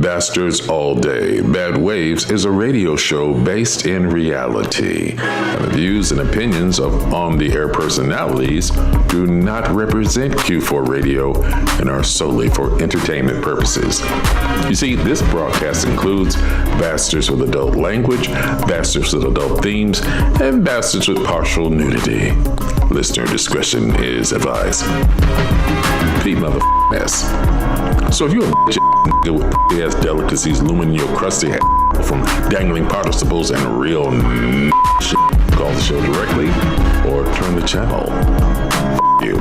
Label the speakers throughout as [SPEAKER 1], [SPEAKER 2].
[SPEAKER 1] Bastards All Day. Bad Waves is a radio show based in reality. And the views and opinions of on-the-air personalities do not represent Q4 Radio and are solely for entertainment purposes. You see, this broadcast includes bastards with adult language, bastards with adult themes, and bastards with partial nudity. Listener discretion is advised. Pete motherfuckers. So if you're a bitch nigga with ass delicacies looming in your crusty ass from dangling participles and real shit, call the show directly or turn the channel. You.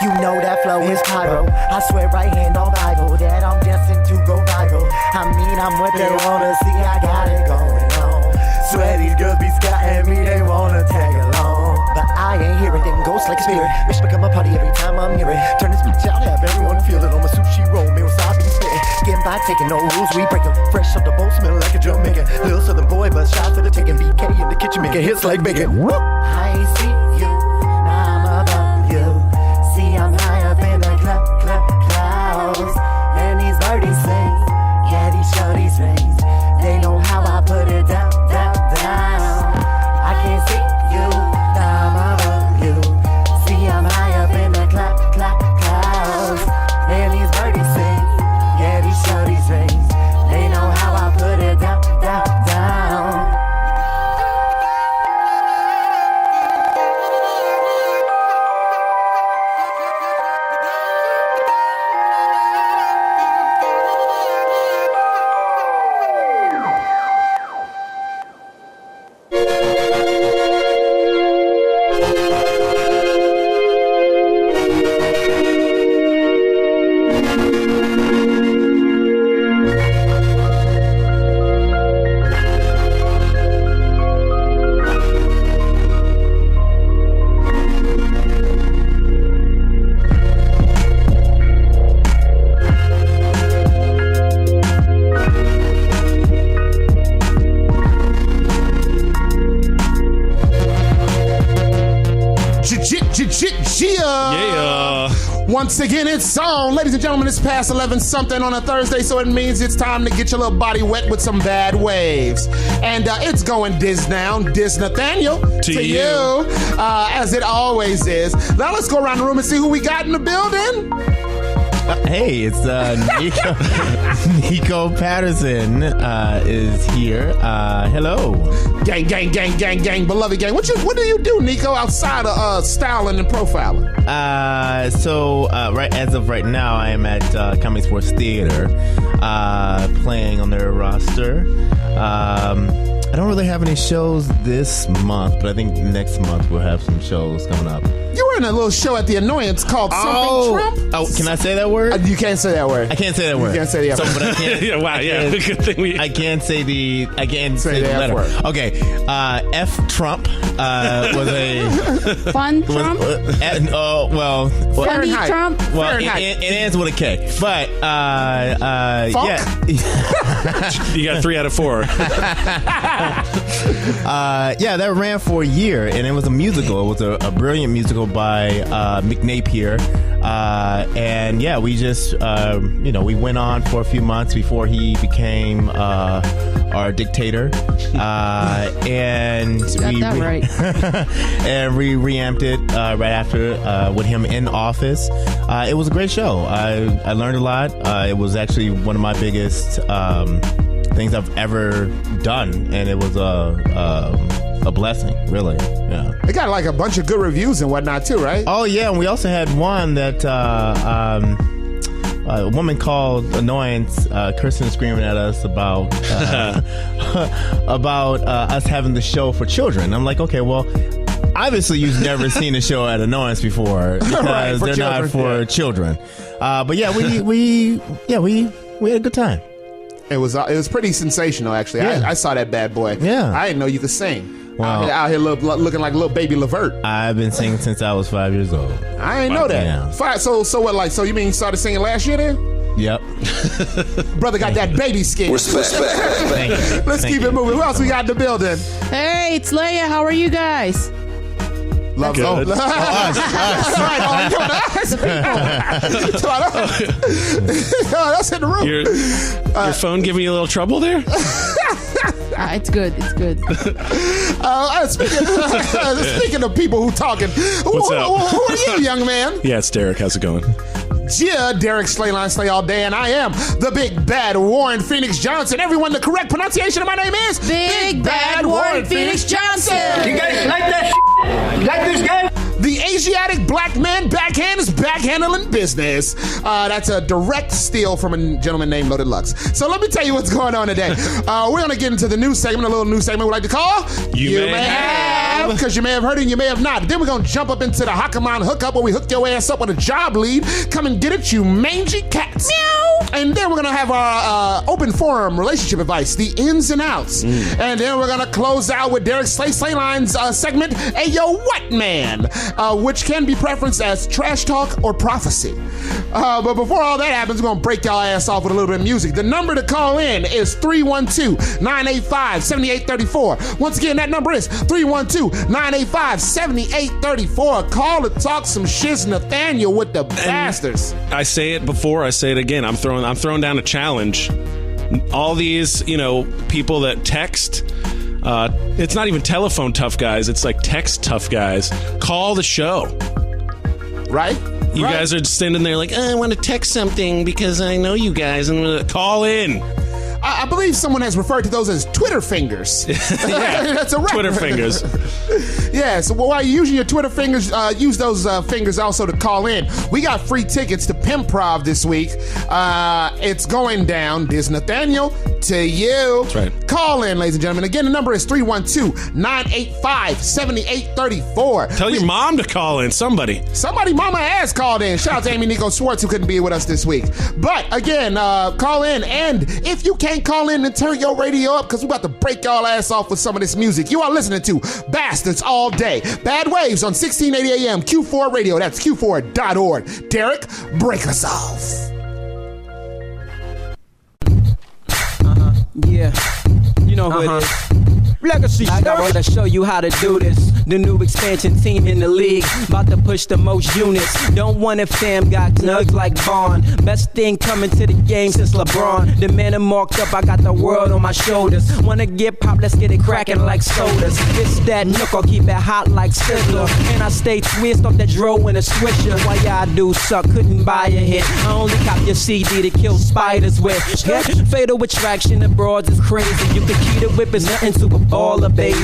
[SPEAKER 2] You know that flow is pyro. I swear right hand on Bible that I'm destined to go viral. I mean I'm what they wanna see, I got it going on. Swear these girls be scouting me, they wanna tag along. But I ain't hearing them ghosts like a spirit. Wish become a party every time I'm near it. Turn this bitch out, have everyone feel it on my sushi roll. Me wasabi spitting, getting by taking no rules, we break them. Fresh off the boat, smell like a Jamaican. Little southern boy, but shot for the taking. BK in the kitchen, making hits like bacon. I ain't see you. I'm high up in the clouds, and these birdies sing, yeah, these shorties rings. They know how I put it down. I can't see you, now I'm above you. See, I'm high up in the clouds, and these birdies sing, yeah, these shorties rings. They know how I put it down.
[SPEAKER 3] Once again, it's on. Ladies and gentlemen, it's past 11-something on a Thursday, so it means it's time to get your little body wet with some bad waves. And it's going Diz Nathaniel to you, as it always is. Now let's go around the room and see who we got in the building.
[SPEAKER 4] Hey, it's Nico Patterson is here. Hello.
[SPEAKER 3] Gang, beloved gang. What do you do, Nico, outside of styling and profiling?
[SPEAKER 4] Right as of right now, I am at Comedy Sports Theater, playing on their roster. I don't really have any shows this month, but I think next month we'll have some shows coming up.
[SPEAKER 3] You were in a little show at The Annoyance called Something Trump.
[SPEAKER 4] Oh, can I say that word?
[SPEAKER 3] You can't say that word.
[SPEAKER 4] I can't say that word.
[SPEAKER 3] You can't say the F word.
[SPEAKER 4] But I can't.
[SPEAKER 5] Yeah, wow, yeah. Good thing
[SPEAKER 4] I can't say the. I can't say the
[SPEAKER 3] F
[SPEAKER 4] letter.
[SPEAKER 3] word.
[SPEAKER 4] Okay. F Trump was a
[SPEAKER 6] fun Trump.
[SPEAKER 3] Funny
[SPEAKER 6] Trump.
[SPEAKER 4] Well, it ends with a K. But yeah.
[SPEAKER 5] You got 3 out of 4.
[SPEAKER 4] Yeah, that ran for a year, and it was a musical. It was a brilliant musical by Mick Napier. And yeah, we just, we went on for a few months before he became our dictator. And we reamped it right after with him in office. It was a great show. I learned a lot. It was actually one of my biggest things I've ever done, and it was a blessing, really. Yeah,
[SPEAKER 3] it got like a bunch of good reviews and whatnot too, right?
[SPEAKER 4] Oh yeah, and we also had one that a woman called Annoyance, cursing and screaming at us about us having the show for children. I'm like, okay, well, obviously you've never seen a show at Annoyance before because
[SPEAKER 3] Right, for
[SPEAKER 4] they're
[SPEAKER 3] children,
[SPEAKER 4] not for children. But yeah, we had a good time.
[SPEAKER 3] It was pretty sensational, actually.
[SPEAKER 4] Yeah.
[SPEAKER 3] I saw that bad boy.
[SPEAKER 4] Yeah.
[SPEAKER 3] I didn't know you could sing.
[SPEAKER 4] Wow.
[SPEAKER 3] Out here looking like little baby Levert.
[SPEAKER 4] I've been singing since I was 5 years old.
[SPEAKER 3] I didn't know that.
[SPEAKER 4] Yeah.
[SPEAKER 3] So what? Like, so you mean you started singing last year then?
[SPEAKER 4] Yep.
[SPEAKER 3] Brother got that baby skin.
[SPEAKER 4] Thank you.
[SPEAKER 3] Let's keep it moving. Who else we got in the building?
[SPEAKER 6] Hey, it's Leia. How are you guys?
[SPEAKER 3] Love
[SPEAKER 5] Good.
[SPEAKER 3] Zone. Right, that's in the room.
[SPEAKER 5] Your phone giving you a little trouble there?
[SPEAKER 6] It's good. It's good.
[SPEAKER 3] Speaking of people who talking,
[SPEAKER 5] What's up?
[SPEAKER 3] who are you, young man?
[SPEAKER 5] Yeah, it's Derek. How's it going?
[SPEAKER 3] Yeah, Derek Slayline Slay all day, and I am the Big Bad Warren Phoenix Johnson. Everyone, the correct pronunciation of my name is
[SPEAKER 6] Big Bad Warren Phoenix Johnson.
[SPEAKER 7] You guys like that? You like this game?
[SPEAKER 3] The Asiatic black man backhand is backhandling business. That's a direct steal from a gentleman named Loaded Lux. So let me tell you what's going on today. We're going to get into the news segment, a little news segment we like to call
[SPEAKER 5] You May Have.
[SPEAKER 3] because you may have heard it and you may have not. Then we're going to jump up into the Hakaman hookup where we hook your ass up with a job lead. Come and get it, you mangy cats. Meow. And then we're going to have our open forum relationship advice, the ins and outs. And then we're going to close out with Derek Slayline's segment, Hey Yo What Man, which can be preferenced as trash talk or prophecy. But before all that happens, we're going to break y'all ass off with a little bit of music. The number to call in is 312-985-7834. Once again, that number is 312-985-7834. Call to talk some shiz, Nathaniel with the bastards.
[SPEAKER 5] I say it before, I say it again. I'm throwing down a challenge. All these, people that text, it's not even telephone tough guys, it's like text tough guys. Call the show.
[SPEAKER 3] Right?
[SPEAKER 5] You guys are standing there like, I want to text something because I know you guys, and I'm gonna call in.
[SPEAKER 3] I believe someone has referred to those as Twitter fingers.
[SPEAKER 5] Yeah,
[SPEAKER 3] that's a rap.
[SPEAKER 5] Twitter fingers.
[SPEAKER 3] Yeah, so while you're using your Twitter fingers, use those fingers also to call in. We got free tickets to Pimprov this week. It's going down. This Nathaniel to you.
[SPEAKER 5] That's right.
[SPEAKER 3] Call in, ladies and gentlemen. Again, the number is 312-985-7834.
[SPEAKER 5] Tell your mom to call in, somebody.
[SPEAKER 3] Somebody mama has called in. Shout out to Amy Nico Schwartz who couldn't be with us this week. But again, call in, and if you can't call in and turn your radio up because we're about to break y'all ass off with some of this music. You are listening to Bastards All Day. Bad Waves on 1680 AM Q4 Radio. That's Q4.org. Derek, break us off.
[SPEAKER 8] Yeah, you know who it is. Legacy. I got to show you how to do this. The new expansion team in the league, about to push the most units. Don't want it, fam, got nugs like Vaughn. Best thing coming to the game since LeBron. The man I'm marked up, I got the world on my shoulders. Wanna get pop, let's get it cracking like sodas. This that nook, I'll keep it hot like Sizzler. And I stay twist off that dro in a swisher. Why y'all do suck, couldn't buy a hit. I only cop your CD to kill spiders with. Fatal attraction, the broads is crazy. You can keep the whip, is nothing to a baller, baby.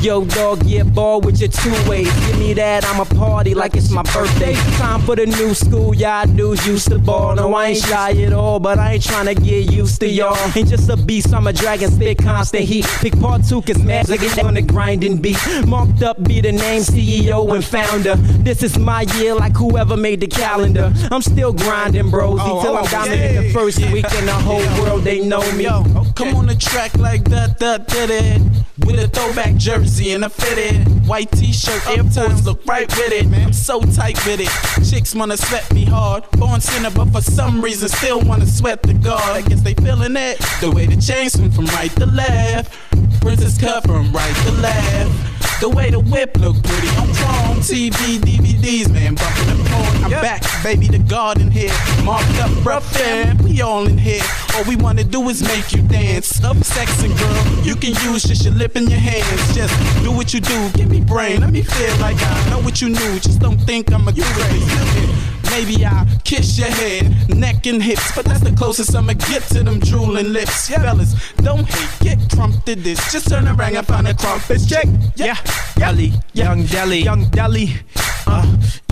[SPEAKER 8] Yo, dog, yeah, ball with your two ways. Give me that, I'm a party like it's my birthday. Time for the new school, y'all dudes used to ball. No, I ain't shy at all, but I ain't tryna get used to y'all. Ain't just a beast, I'm a dragon, spit constant heat. Pick part two, cause magic is on the grinding beat. Marked up, be the name, CEO and founder. This is my year, like whoever made the calendar. I'm still grinding, bros, till I'm dominant the first week in the whole world, they know me.
[SPEAKER 9] Yo, come on the track like that, did it. With a throwback jersey and a fitted white t-shirt, Air Force look right with it. I'm so tight with it. Chicks wanna sweat me hard. Born sinner, but for some reason still wanna sweat the guard. I guess they feeling it. The way the chain swing from right to left. Princess cut from right to left. The way the whip look pretty on chrome. TV, DVDs, man, bumping the porn. I'm back, baby, the garden here. Marked up, bruh, fam, we all in here. All we wanna do is make you dance. Up sexy, girl, you can use just your lip and your hands. Just do what you do, give me brain, let me feel like I know what you knew. Just don't think I'm a crazy. Maybe I'll kiss your head, neck and hips, but that's the closest I'ma get to them drooling lips. Fellas, don't hate, get crumped to this. Just turn around and find a crumpets. Check, yeah.
[SPEAKER 8] Deli, young Deli,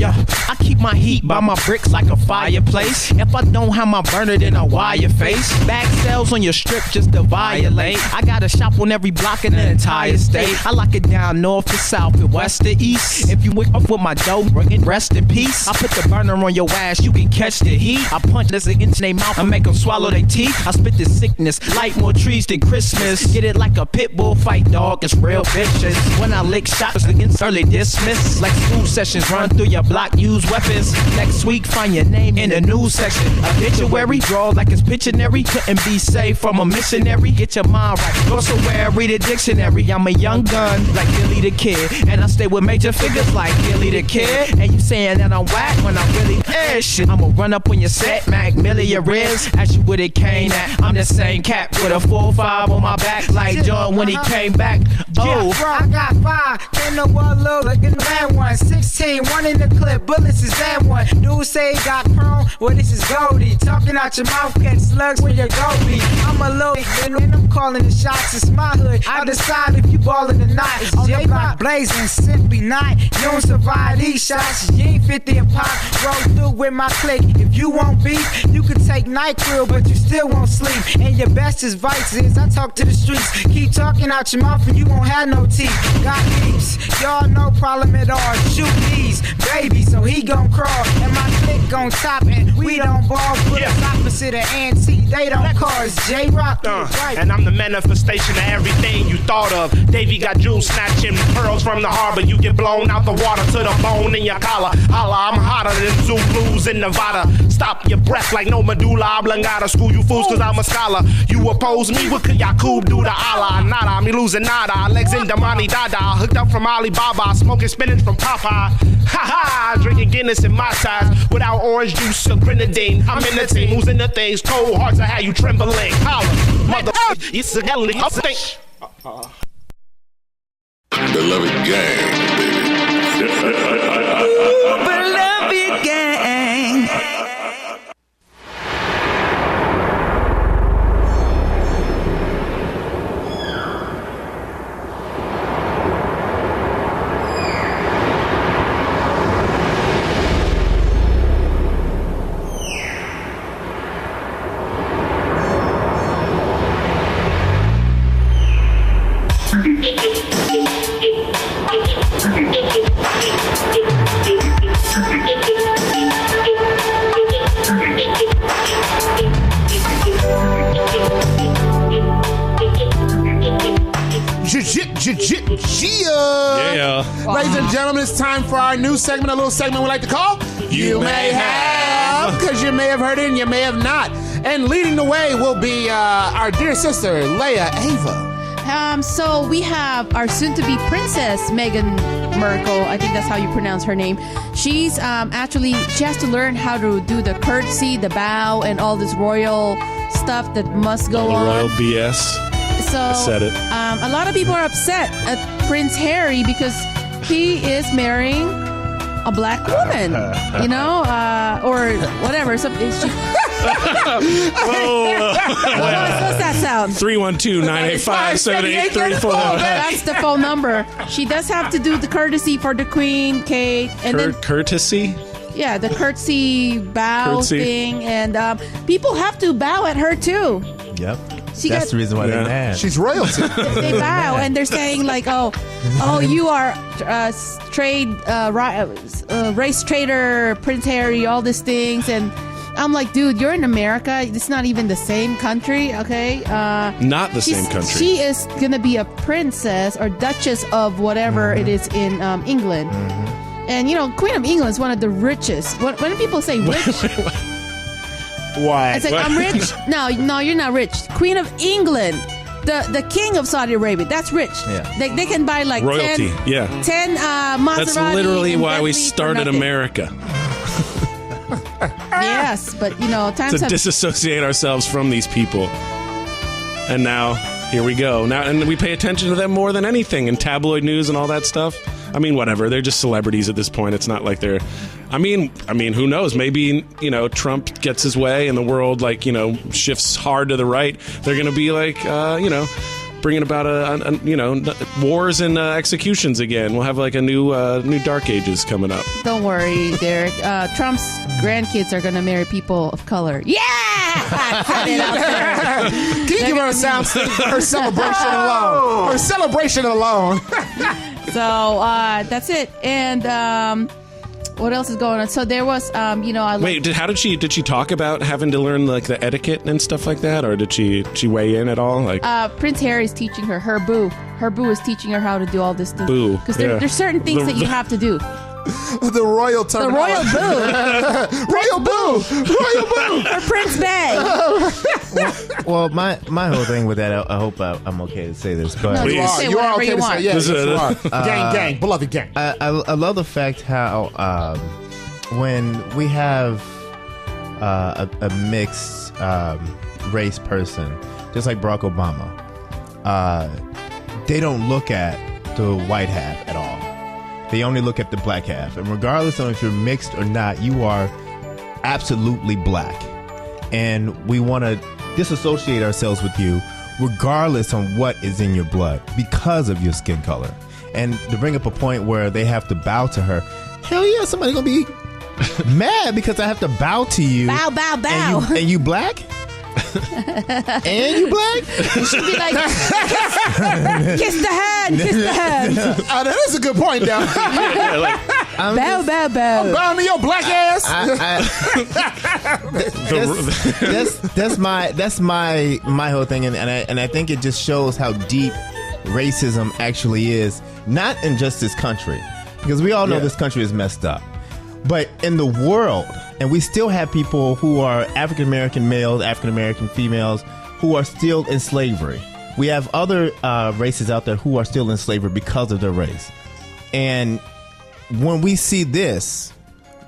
[SPEAKER 9] Yeah, I keep my heat by my bricks like a fireplace. If I don't have my burner, then I wire your face. Bag sales on your strip just to violate. I got a shop on every block in the entire state. I lock it down north to south and west to east. If you wake up with my dough, bring it rest in peace. I put the burner on your ass, you can catch the heat. I punch this against their mouth and make them swallow their teeth. I spit this sickness, light more trees than Christmas. Get it like a pit bull fight, dog, it's real vicious. When I lick shots against early dismiss. Like school sessions, run through your block, use weapons. Next week, find your name in the news section. Obituary, draw like it's Pictionary. Couldn't be safe from a missionary. Get your mind right, go somewhere, read a dictionary. I'm a young gun, like Billy the Kid. And I stay with major figures like Billy the Kid. And you saying that I'm whack when I really is shit. I'ma run up on your set, Mac Millie your ribs. Ask you where it came at. I'm the same cat with a 4-5 on my back, like John when he came back. Oh,
[SPEAKER 10] I got 5, can't no one low like in that one. 16, one in the clip, bullets is that one. Dude say he got chrome, well this is Goldie. Talking out your mouth, catch slugs when you go be. I'm a little and I'm calling the shots, it's my hood. I decide if you ballin' or not. It's J-Rock blazing, simply not. You don't survive these shots, you ain't 50 and pop. Roll through with my clique. If you want beef, you can take NyQuil, but you still won't sleep. And your best advice is I talk to the streets. Keep talking out your mouth and you won't have no teeth. Got beefs, y'all no problem at all. Shoot these, baby, so he gon' crawl. And my clique gon' top and we don't ball. Put us opposite of antique, they don't cause J-Rock. Right.
[SPEAKER 11] And I'm the manifestation of everything you thought of. Davey got jewels snatching pearls from the harbor. You get blown out the water to the bone in your collar. Holla, I'm hotter than Zulus in Nevada. Stop your breath like no medulla oblongata. School you fools cause I'm a scholar. You oppose me, what could Yakub do to Allah? Nada, me losing nada. Legs in Damani Dada. Hooked up from Alibaba. Smoking spinach from Popeye. Ha ha, drinking Guinness in my size. Without orange juice or grenadine. I'm in the team who's in the things. Cold hearts I have you trembling. Holla, mother, it's a hell of a thing.
[SPEAKER 1] Beloved gang, baby.
[SPEAKER 12] Beloved gang.
[SPEAKER 5] Yeah.
[SPEAKER 3] Ladies and gentlemen, it's time for our new segment, a little segment we like to call You May Have, because you may have heard it and you may have not. And leading the way will be our dear sister, Leia Ava.
[SPEAKER 6] So we have our soon-to-be princess, Meghan Markle. I think that's how you pronounce her name. She's actually, she has to learn how to do the curtsy, the bow, and all this royal stuff that must go on.
[SPEAKER 5] Royal BS.
[SPEAKER 6] So
[SPEAKER 5] I said it.
[SPEAKER 6] A lot of people are upset at Prince Harry because he is marrying a black woman, you know, or whatever. So what's that sound?
[SPEAKER 5] 312-985-7834.
[SPEAKER 6] That's the phone number. She does have to do the courtesy for the Queen, Kate, and then
[SPEAKER 5] courtesy.
[SPEAKER 6] Yeah, the curtsy bow thing, and people have to bow at her too.
[SPEAKER 4] Yep. That's the reason why they're mad.
[SPEAKER 3] She's royalty.
[SPEAKER 6] They bow and they're saying like, "Oh, you are race traitor, Prince Harry, all these things." And I'm like, dude, you're in America. It's not even the same country, okay?
[SPEAKER 5] Not the same country.
[SPEAKER 6] She is gonna be a princess or duchess of whatever it is in England. And you know, Queen of England is one of the richest. When people say rich.
[SPEAKER 11] What?
[SPEAKER 6] It's like, I'm rich. No, you're not rich. Queen of England, the king of Saudi Arabia, that's rich.
[SPEAKER 4] Yeah.
[SPEAKER 6] They can buy like
[SPEAKER 5] royalty.
[SPEAKER 6] 10 Maserati.
[SPEAKER 5] That's literally why we
[SPEAKER 6] Bentley
[SPEAKER 5] started America.
[SPEAKER 6] Yes, but you know, times
[SPEAKER 5] to disassociate ourselves from these people. And now here we go. Now, and we pay attention to them more than anything in tabloid news and all that stuff. I mean, whatever. They're just celebrities at this point. It's not like they're. I mean, who knows? Maybe, you know, Trump gets his way and the world, like, you know, shifts hard to the right. They're going to be like, you know, bringing about wars and executions again. We'll have like a new Dark Ages coming up.
[SPEAKER 6] Don't worry, Derek. Trump's grandkids are going to marry people of color. Yeah! Put it out there.
[SPEAKER 3] Can you give her a sound for her celebration alone? Her celebration alone.
[SPEAKER 6] So that's it. And what else is going on? So there was, how did
[SPEAKER 5] she talk about having to learn like the etiquette and stuff like that, or did she weigh in at all? Like
[SPEAKER 6] Prince Harry's teaching her. Her boo is teaching her how to do all this stuff.
[SPEAKER 5] Boo,
[SPEAKER 6] because there's certain things that you have to do.
[SPEAKER 3] The royal terminology.
[SPEAKER 6] The royal boo.
[SPEAKER 3] Royal boo. Royal boo.
[SPEAKER 6] For Prince Bay.
[SPEAKER 4] Well, my whole thing with that, I hope I'm okay to say this, but
[SPEAKER 6] no, you are okay to say.
[SPEAKER 3] Yes, you are. Gang, beloved gang.
[SPEAKER 4] I love the fact how when we have a mixed race person, just like Barack Obama, they don't look at the white half at all. They only look at the black half. And regardless of if you're mixed or not, you are absolutely black. And we want to disassociate ourselves with you regardless on what is in your blood because of your skin color. And to bring up a point where they have to bow to her, hell yeah, somebody's going to be mad because I have to bow to you.
[SPEAKER 6] Bow, bow, bow.
[SPEAKER 4] And you black? And you black?
[SPEAKER 6] You should be like, kiss the hand, kiss the hand.
[SPEAKER 3] That is a good point, down.
[SPEAKER 6] Bow, bow, bow.
[SPEAKER 3] I'm bowing to your black ass.
[SPEAKER 4] That's my whole thing, and I think it just shows how deep racism actually is, not in just this country, because we all know this country is messed up, but in the world. And we still have people who are African American males, African American females, who are still in slavery. We have other races out there who are still in slavery because of their race. And when we see this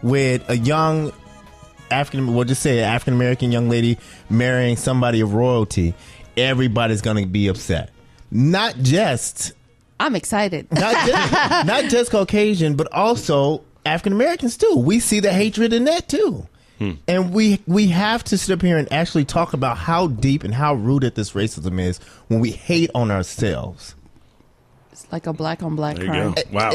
[SPEAKER 4] with a young African American young lady marrying somebody of royalty, everybody's going to be upset. Not just...
[SPEAKER 6] I'm excited.
[SPEAKER 4] Not just Caucasian, but also African Americans too. We see the hatred in that too. And we have to sit up here and actually talk about how deep and how rooted this racism is when we hate on ourselves.
[SPEAKER 6] It's like a black on black
[SPEAKER 5] there
[SPEAKER 6] crime.
[SPEAKER 5] You go. Wow.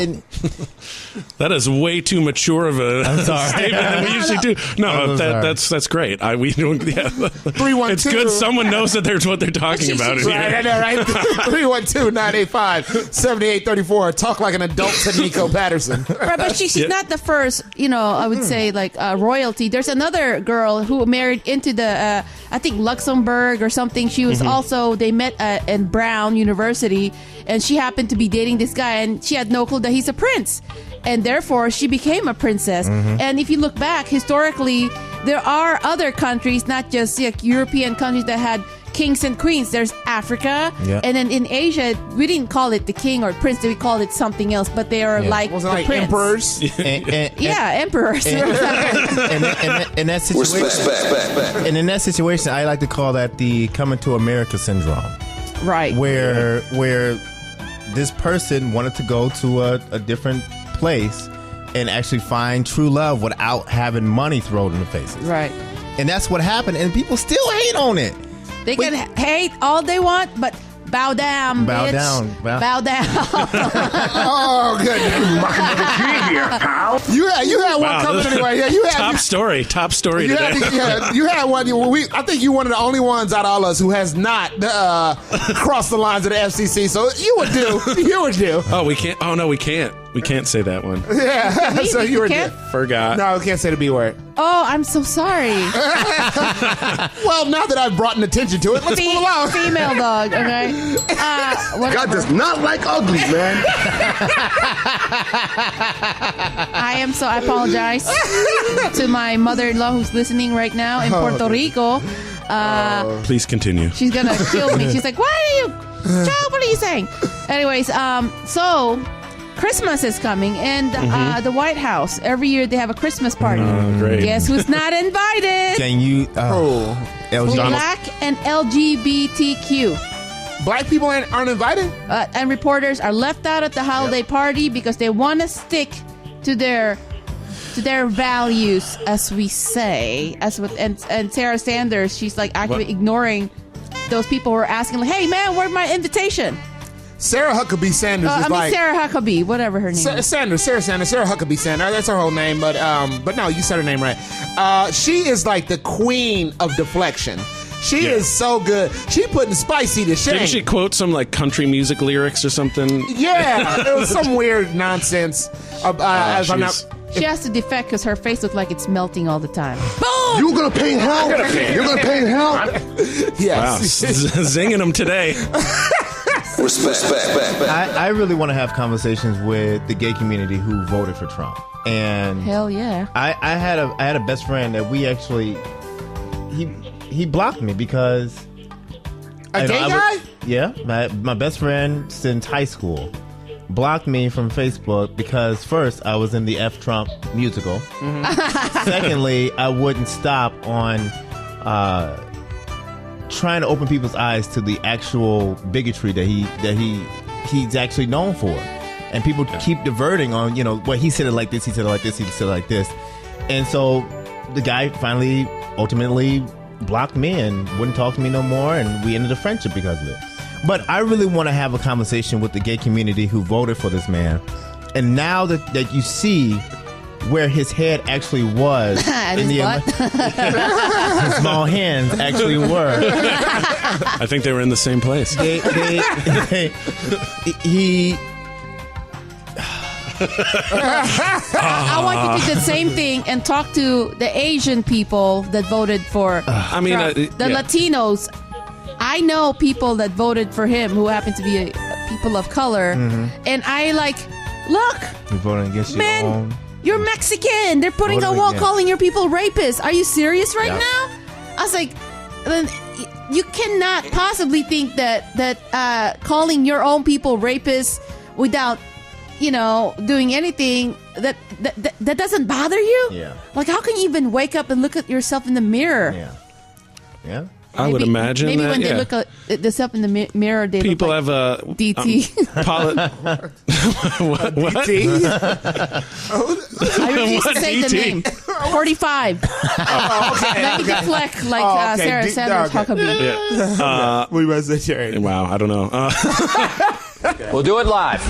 [SPEAKER 5] That is way too mature of a statement than we usually do. No, that's great. We don't. Yeah.
[SPEAKER 3] 312.
[SPEAKER 5] It's good someone knows that there's what they're talking about.
[SPEAKER 3] Right. 312-985-7834. Talk like an adult to Nico Patterson.
[SPEAKER 6] Right, but she's not the first, I would say, like royalty. There's another girl who married into the, I think, Luxembourg or something. She was also, they met in Brown University, and she happened to be dating this guy, and she had no clue that he's a prince. And therefore, she became a princess. And if you look back, historically, there are other countries, not just like European countries that had kings and queens. There's Africa. And then in Asia, we didn't call it the king or prince. We called it something else. But they are like
[SPEAKER 3] Wasn't
[SPEAKER 6] the
[SPEAKER 3] like
[SPEAKER 6] prince.
[SPEAKER 3] emperors?
[SPEAKER 6] Emperors.
[SPEAKER 4] And that situation, and in that situation, I like to call that the coming to America syndrome.
[SPEAKER 6] Right.
[SPEAKER 4] Where this person wanted to go to a different place and actually find true love without having money thrown in the faces.
[SPEAKER 6] Right.
[SPEAKER 4] And that's what happened, and people still hate on it.
[SPEAKER 6] They can hate all they want, but bow down,
[SPEAKER 4] bow
[SPEAKER 6] bitch.
[SPEAKER 4] Down.
[SPEAKER 6] Bow down.
[SPEAKER 3] Oh, goodness. You had one coming anyway. Yeah, you had
[SPEAKER 5] top story today.
[SPEAKER 3] You had one. I think you're one of the only ones out of all us who has not crossed the lines of the FCC. So you would do. You would do.
[SPEAKER 5] Oh, we can't. Oh no, we can't. We can't say that one.
[SPEAKER 3] Yeah. So you were
[SPEAKER 5] forgot.
[SPEAKER 3] No, we can't say the B word.
[SPEAKER 6] Oh, I'm so sorry.
[SPEAKER 3] Well, now that I've brought an attention to it, let's move along.
[SPEAKER 6] Female dog. Okay.
[SPEAKER 11] God does not like ugly, man.
[SPEAKER 6] I apologize to my mother-in-law who's listening right now in Puerto Rico.
[SPEAKER 5] Please continue.
[SPEAKER 6] She's gonna kill me. She's like, "What are you? Child, what are you saying?" Anyways, so Christmas is coming, and the White House every year they have a Christmas party.
[SPEAKER 5] Great.
[SPEAKER 6] Guess who's not invited?
[SPEAKER 4] Can you?
[SPEAKER 6] Black and LGBTQ.
[SPEAKER 3] Black people aren't invited?
[SPEAKER 6] And reporters are left out at the holiday party because they want to stick to their values, as we say. And Sarah Sanders, she's like actually ignoring those people who are asking, like, hey, man, where's my invitation?
[SPEAKER 3] Sarah Huckabee Sanders is like...
[SPEAKER 6] Sarah Huckabee, whatever her name is.
[SPEAKER 3] Sarah Huckabee Sanders. That's her whole name, but no, you said her name right. She is like the queen of deflection. She is so good. She putting spicy to shame.
[SPEAKER 5] Didn't she quote some like country music lyrics or something?
[SPEAKER 3] Yeah, it was some weird nonsense.
[SPEAKER 6] She has to defect because her face looks like it's melting all the time. Boom!
[SPEAKER 12] You're gonna pay hell? You're gonna pay hell?
[SPEAKER 3] Yes.
[SPEAKER 5] Wow, zinging them today.
[SPEAKER 13] Respect.
[SPEAKER 4] I really want to have conversations with the gay community who voted for Trump. And
[SPEAKER 6] hell yeah.
[SPEAKER 4] I had a best friend that we actually he blocked me because
[SPEAKER 3] a gay guy?
[SPEAKER 4] Yeah, my best friend since high school blocked me from Facebook because first I was in the F Trump musical. Mm-hmm. Secondly, I wouldn't stop on trying to open people's eyes to the actual bigotry that he's actually known for. And people keep diverting on, well, he said it like this, he said it like this, he said it like this. And so the guy finally ultimately blocked me and wouldn't talk to me no more, and we ended a friendship because of it. But I really want to have a conversation with the gay community who voted for this man. And now that you see where his head actually was in the his small hands actually were.
[SPEAKER 5] I think they were in the same place.
[SPEAKER 6] I want you to do the same thing and talk to the Asian people that voted for Trump. Latinos. I know people that voted for him who happen to be people of color, and I look.
[SPEAKER 4] You're voting against your own.
[SPEAKER 6] You're Mexican. They're putting a wall calling your people rapists. Are you serious right now? I was like, you cannot possibly think that calling your own people rapists without, doing anything that doesn't bother you.
[SPEAKER 4] Yeah.
[SPEAKER 6] Like, how can you even wake up and look at yourself in the mirror?
[SPEAKER 4] Yeah. Yeah.
[SPEAKER 5] I would imagine
[SPEAKER 6] maybe
[SPEAKER 5] that,
[SPEAKER 6] when they look at themselves in the mirror, they
[SPEAKER 5] people
[SPEAKER 6] look like
[SPEAKER 5] have a
[SPEAKER 6] DT.
[SPEAKER 5] What?
[SPEAKER 3] DT?
[SPEAKER 6] I refuse to say the name. 45.
[SPEAKER 3] Okay.
[SPEAKER 6] Let me deflect like Sarah Sanders Huckabee.
[SPEAKER 5] Yeah.
[SPEAKER 3] We must say Jerry.
[SPEAKER 5] Wow, I don't know.
[SPEAKER 13] We'll do it live.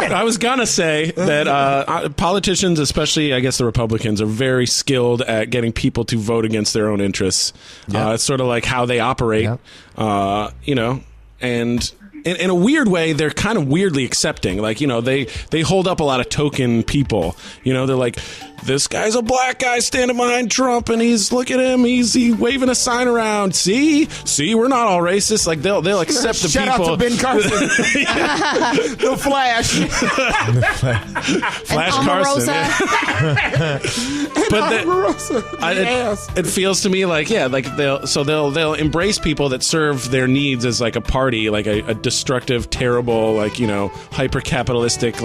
[SPEAKER 5] I was gonna say that politicians, especially I guess the Republicans, are very skilled at getting people to vote against their own interests.
[SPEAKER 4] Yeah.
[SPEAKER 5] It's sort of like how they operate, and in a weird way, they're kind of weirdly accepting. Like, they hold up a lot of token people. They're like, this guy's a black guy standing behind Trump, and look at him, he's waving a sign around. See, we're not all racist. Like they'll accept the
[SPEAKER 3] Shout
[SPEAKER 5] people.
[SPEAKER 3] Shout out to Ben Carson. The Flash.
[SPEAKER 5] Flash Carson. But it feels to me like they'll embrace people that serve their needs as like a party, like a destructive, terrible, hyper capitalistic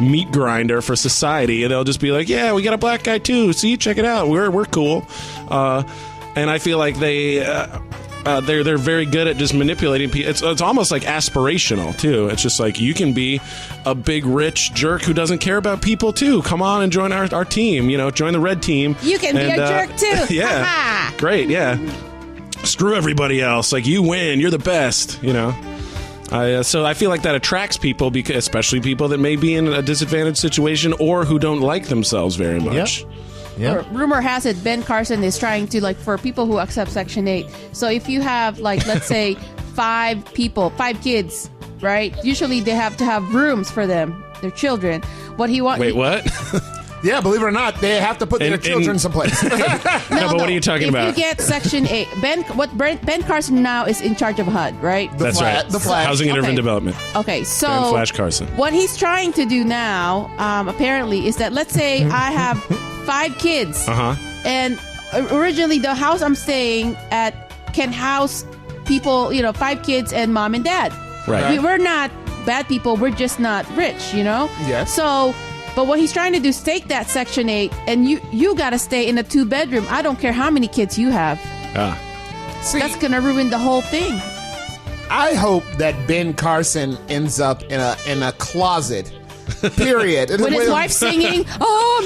[SPEAKER 5] meat grinder for society, and they'll just be like, yeah, we got a black guy too. See, check it out. We're cool. And I feel like they're very good at just manipulating people. It's almost like aspirational too. It's just like, you can be a big rich jerk who doesn't care about people too. Come on and join our team. Join the red team.
[SPEAKER 6] You can be a jerk too.
[SPEAKER 5] Yeah, great. Yeah, screw everybody else. Like, you win. You're the best. So I feel like that attracts people, especially people that may be in a disadvantaged situation or who don't like themselves very much.
[SPEAKER 4] Yeah.
[SPEAKER 6] Rumor has it Ben Carson is trying to, for people who accept Section 8. So if you have, let's say 5 kids, right? Usually they have to have rooms for them, their children.
[SPEAKER 5] Wait, what?
[SPEAKER 3] Yeah, believe it or not, they have to put their children someplace.
[SPEAKER 5] No, but what are you talking about?
[SPEAKER 6] If you get Section 8, Ben Carson now is in charge of HUD, right?
[SPEAKER 5] That's right.
[SPEAKER 3] The Flash.
[SPEAKER 5] Housing and Urban Development.
[SPEAKER 6] Okay, so
[SPEAKER 5] Ben Flash Carson.
[SPEAKER 6] What he's trying to do now, apparently, is that, let's say I have 5 kids, and originally the house I'm staying at can house people, 5 kids and mom and dad.
[SPEAKER 5] Right.
[SPEAKER 6] We're not bad people. We're just not rich,
[SPEAKER 3] Yes.
[SPEAKER 6] So. But what he's trying to do is take that Section 8, and you got to stay in a 2-bedroom. I don't care how many kids you have.
[SPEAKER 3] See,
[SPEAKER 6] that's going to ruin the whole thing.
[SPEAKER 3] I hope that Ben Carson ends up in a closet. Period.
[SPEAKER 6] With his wife singing, "Oh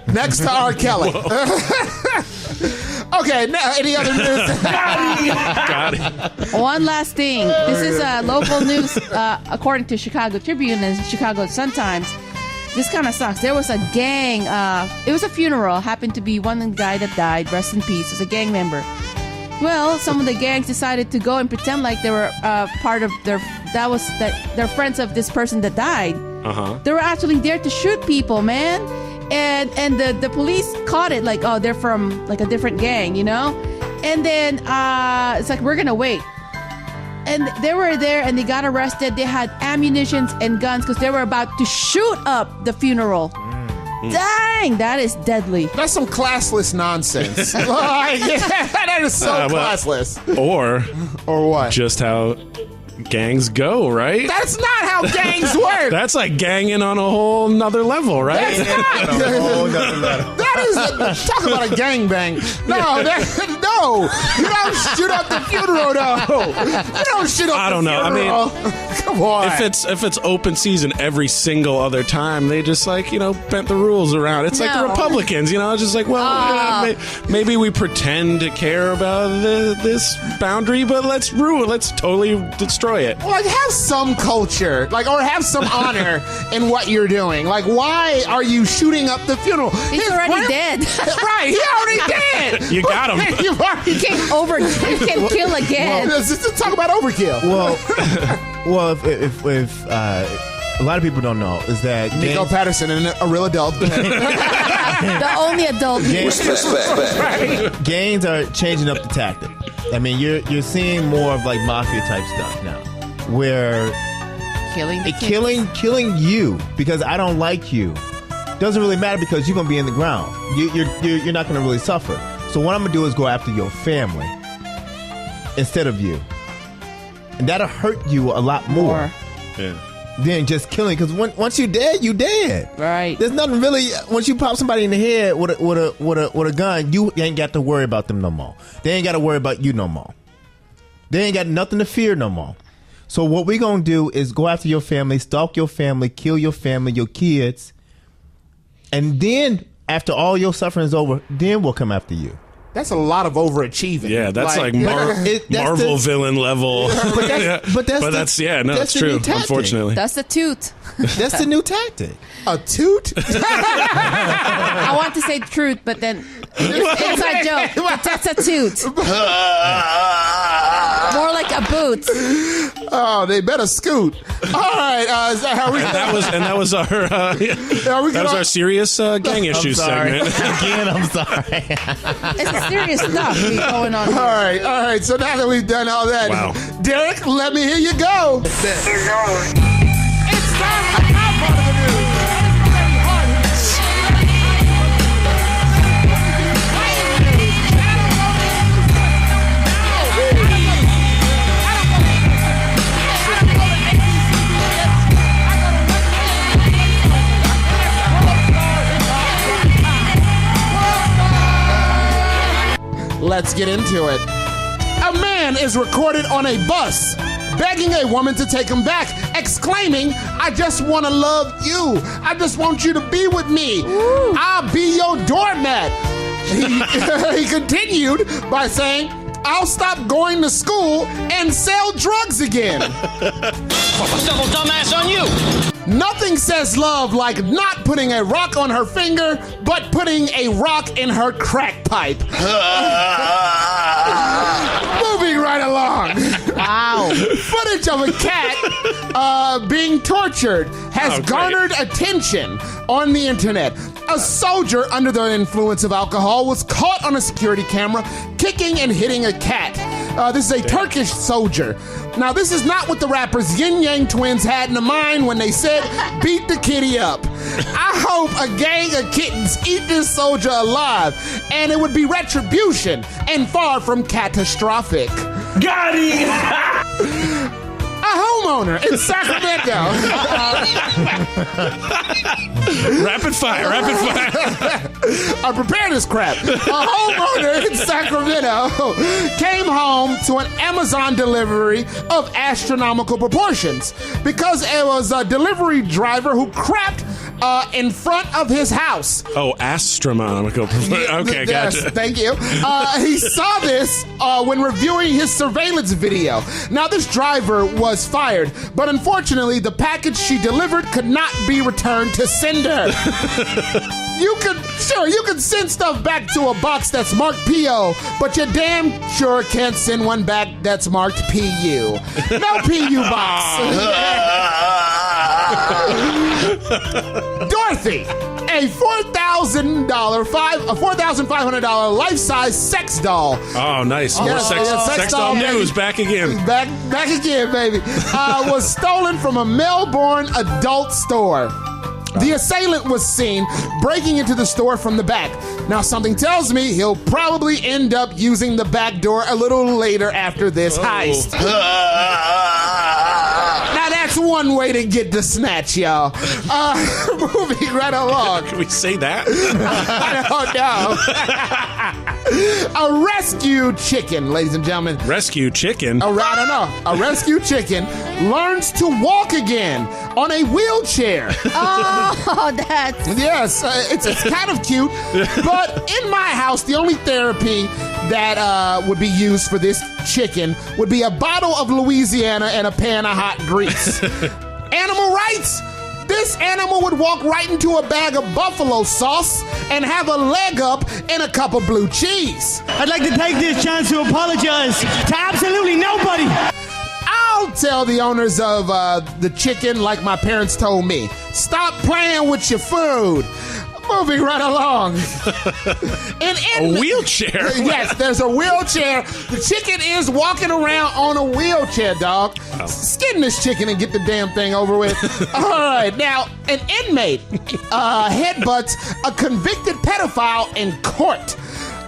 [SPEAKER 6] man,"
[SPEAKER 3] next to R. Kelly. Okay, now any other news?
[SPEAKER 5] Got it.
[SPEAKER 6] One last thing. This is local news, according to Chicago Tribune and Chicago Sun-Times. This kind of sucks. There was a gang. It was a funeral. Happened to be one guy that died. Rest in peace. Was a gang member. Well, some of the gangs decided to go and pretend like they were part of they're friends of this person that died. They were actually there to shoot people, man. And the police caught it, like, oh, they're from like a different gang, you know? And then it's like, we're gonna wait. And they were there and they got arrested. They had ammunitions and guns because they were about to shoot up the funeral. Dang, that is deadly.
[SPEAKER 3] That's some classless nonsense. That is so classless.
[SPEAKER 5] Or
[SPEAKER 3] what?
[SPEAKER 5] Just how gangs go, right?
[SPEAKER 3] That's not how gangs work.
[SPEAKER 5] That's like ganging on a whole nother level, right?
[SPEAKER 3] That's not. That is talk about a gangbang. No, no. You don't shoot up the funeral, though. You don't shoot up
[SPEAKER 5] I don't
[SPEAKER 3] the
[SPEAKER 5] know.
[SPEAKER 3] funeral.
[SPEAKER 5] I mean,
[SPEAKER 3] come on.
[SPEAKER 5] If it's open season every single other time, they just like, bent the rules around. It's like the Republicans, just like, well, maybe we pretend to care about this boundary, but let's totally destroy it.
[SPEAKER 3] Well, like, have some culture, or have some honor in what you're doing. Like, why are you shooting up the funeral?
[SPEAKER 6] He's already dead.
[SPEAKER 3] Right, he already dead.
[SPEAKER 5] You got him.
[SPEAKER 6] You can't kill again.
[SPEAKER 3] Well, let's talk about overkill.
[SPEAKER 4] Well, if a lot of people don't know is that
[SPEAKER 3] Nico Patterson and a real adult.
[SPEAKER 6] The only adult.
[SPEAKER 4] Gangs are changing up the tactic. I mean, you're seeing more of like mafia type stuff now, where killing you because I don't like you doesn't really matter because you're gonna be in the ground. You're not gonna really suffer. So what I'm gonna do is go after your family instead of you, and that'll hurt you a lot more than just killing. Because once you're dead, you dead.
[SPEAKER 6] Right.
[SPEAKER 4] There's nothing really. Once you pop somebody in the head with a gun, you ain't got to worry about them no more. They ain't got to worry about you no more. They ain't got nothing to fear no more. So what we gonna do is go after your family, stalk your family, kill your family, your kids, and then after all your suffering is over, then we'll come after you.
[SPEAKER 3] That's a lot of overachieving.
[SPEAKER 5] Yeah, that's like Marvel villain level. But that's true. Unfortunately,
[SPEAKER 6] that's the toot.
[SPEAKER 4] That's the new tactic.
[SPEAKER 3] A toot?
[SPEAKER 6] I want to say truth, but then inside joke. That's a toot. More like a boot.
[SPEAKER 3] Oh, they better scoot. All right, is that how we?
[SPEAKER 5] That was our serious gang issues segment.
[SPEAKER 4] Again, I'm sorry.
[SPEAKER 6] It's serious stuff going on here.
[SPEAKER 3] All right. So now that we've done all that, Derek, let me hear you go. It's time for my part of the news. Let's get into it. A man is recorded on a bus begging a woman to take him back, exclaiming, "I just want to love you. I just want you to be with me. I'll be your doormat." He continued by saying, "I'll stop going to school and sell drugs again."
[SPEAKER 7] Double dumbass on you.
[SPEAKER 3] Nothing says love like not putting a rock on her finger, but putting a rock in her crack pipe. Moving right along.
[SPEAKER 6] Wow.
[SPEAKER 3] Footage of a cat being tortured has garnered attention on the internet. A soldier under the influence of alcohol was caught on a security camera kicking and hitting a cat. This is a Turkish soldier. Now, this is not what the rappers Yin Yang Twins had in mind when they said, "Beat the kitty up." I hope a gang of kittens eat this soldier alive, and it would be retribution and far from catastrophic.
[SPEAKER 7] Got it!
[SPEAKER 3] A homeowner in Sacramento.
[SPEAKER 5] Rapid fire.
[SPEAKER 3] I prepared this crap. A homeowner in Sacramento came home to an Amazon delivery of astronomical proportions because it was a delivery driver who crapped in front of his house.
[SPEAKER 5] Oh, astronomical. Okay,
[SPEAKER 3] Yes,
[SPEAKER 5] gotcha.
[SPEAKER 3] thank you. He saw this when reviewing his surveillance video. Now, this driver was fired, but unfortunately, the package she delivered could not be returned to sender. You can send stuff back to a box that's marked PO, but you damn sure can't send one back that's marked PU. No PU box. Dorothy, a $4,500 life-size sex doll.
[SPEAKER 5] Oh, nice. More sex doll news. Back again.
[SPEAKER 3] Back again, baby. Was stolen from a Melbourne adult store. The assailant was seen breaking into the store from the back. Now, something tells me he'll probably end up using the back door a little later after this heist. Now, that's one way to get the snatch, y'all. Moving right along.
[SPEAKER 5] Can we say that?
[SPEAKER 3] A rescue chicken, ladies and gentlemen.
[SPEAKER 5] Rescue chicken?
[SPEAKER 3] I don't know. A rescue chicken learns to walk again on a wheelchair.
[SPEAKER 6] Oh, that's...
[SPEAKER 3] Yes, it's kind of cute. But in my house, the only therapy that would be used for this chicken would be a bottle of Louisiana and a pan of hot grease. Animal rights? This animal would walk right into a bag of buffalo sauce and have a leg up in a cup of blue cheese.
[SPEAKER 14] I'd like to take this chance to apologize to absolutely nobody.
[SPEAKER 3] I'll tell the owners of the chicken like my parents told me. Stop playing with your food. Moving right along.
[SPEAKER 5] A wheelchair?
[SPEAKER 3] Yes, there's a wheelchair. The chicken is walking around on a wheelchair, dog.
[SPEAKER 5] Oh.
[SPEAKER 3] Skin this chicken and get the damn thing over with. All right, now, an inmate headbutts a convicted pedophile in court.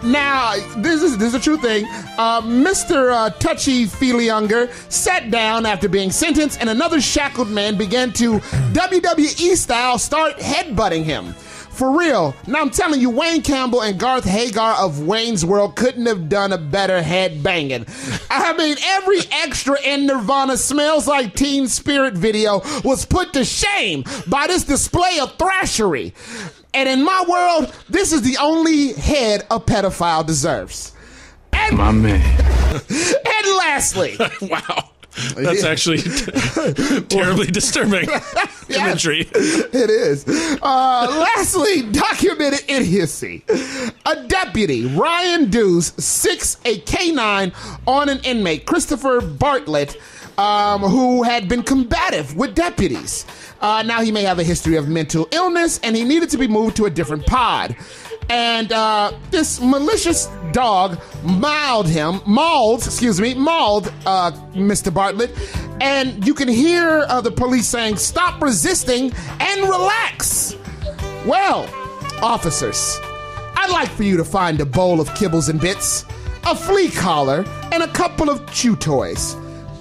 [SPEAKER 3] Now, this is a true thing. Mr. Touchy-Feely Younger sat down after being sentenced, and another shackled man began to WWE style start headbutting him. For real. Now I'm telling you, Wayne Campbell and Garth Hagar of Wayne's World couldn't have done a better head banging. I mean, every extra in Nirvana Smells Like Teen Spirit video was put to shame by this display of thrashery. And in my world, this is the only head a pedophile deserves. And,
[SPEAKER 5] my man.
[SPEAKER 3] And lastly.
[SPEAKER 5] Wow. That's actually terribly disturbing imagery.
[SPEAKER 3] It is. Lastly, documented idiocy. A deputy, Ryan Dews, sicks a canine on an inmate, Christopher Bartlett, who had been combative with deputies. Now he may have a history of mental illness, and he needed to be moved to a different pod. And this malicious dog mauled Mr. Bartlett. And you can hear the police saying, "Stop resisting and relax." Well, officers, I'd like for you to find a bowl of kibbles and bits, a flea collar, and a couple of chew toys.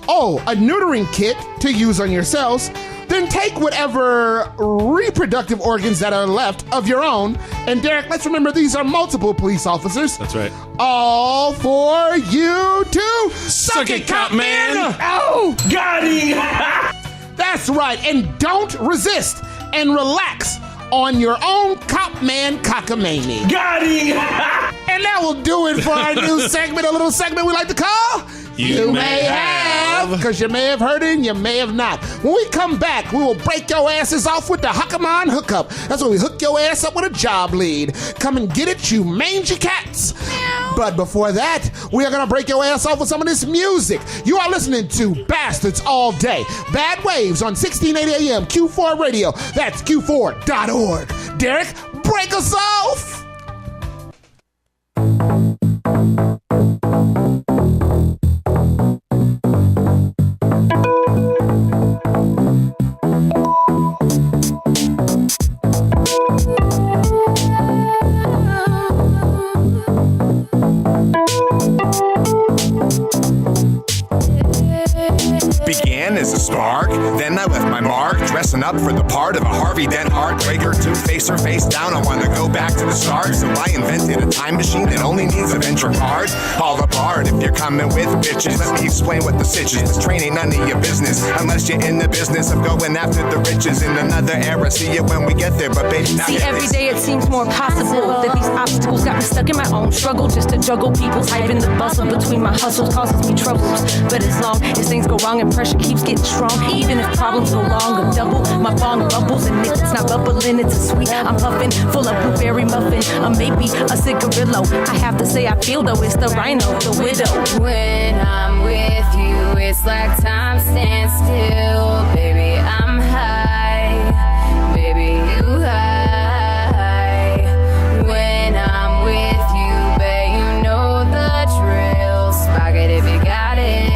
[SPEAKER 3] Oh, a neutering kit to use on yourselves. Then take whatever reproductive organs that are left of your own. And Derek, let's remember these are multiple police officers.
[SPEAKER 5] That's right.
[SPEAKER 3] All for you to suck it, cop man.
[SPEAKER 7] Oh, got him.
[SPEAKER 3] That's right. And don't resist and relax on your own cop man cockamamie.
[SPEAKER 7] Got him.
[SPEAKER 3] And that will do it for our new segment, a little segment we like to call
[SPEAKER 5] You May Have.
[SPEAKER 3] Because you may have heard it and you may have not. When we come back, we will break your asses off with the Huckamon hookup. That's when we hook your ass up with a job lead. Come and get it, you mangy cats. But before that, we are going to break your ass off with some of this music. You are listening to Bastards All Day. Bad Waves on 1680 AM, Q4 Radio. That's Q4.org. Derek, break us off.
[SPEAKER 15] Began as as a spark. Then I left my mark, dressing up for the part of a Harvey Dent heartbreaker. Two-facer face down, I wanna go back to the start. So I invented a time machine that only needs a venture card. All apart if you're coming with bitches. Let me explain what the sitch is. This train ain't none of your business unless you're in the business of going after the riches. In another era, see it when we get there, but baby, now
[SPEAKER 16] see, every day it seems more possible that these obstacles got me stuck in my own struggle. Just to juggle people's hype and the bustle between my hustles causes me troubles. But as long as things go wrong and pressure keeps getting strong, even if problems go long or double, my bong bubbles, and if it's not bubbling, it's a sweet. I'm puffing full of blueberry muffin, or maybe a cigarillo. I have to say I feel though it's the rhino, the widow.
[SPEAKER 17] When I'm with you, it's like time stands still. Baby, I'm high. Baby, you high. When I'm with you, babe, you know the drill. Spaghetti if you got it.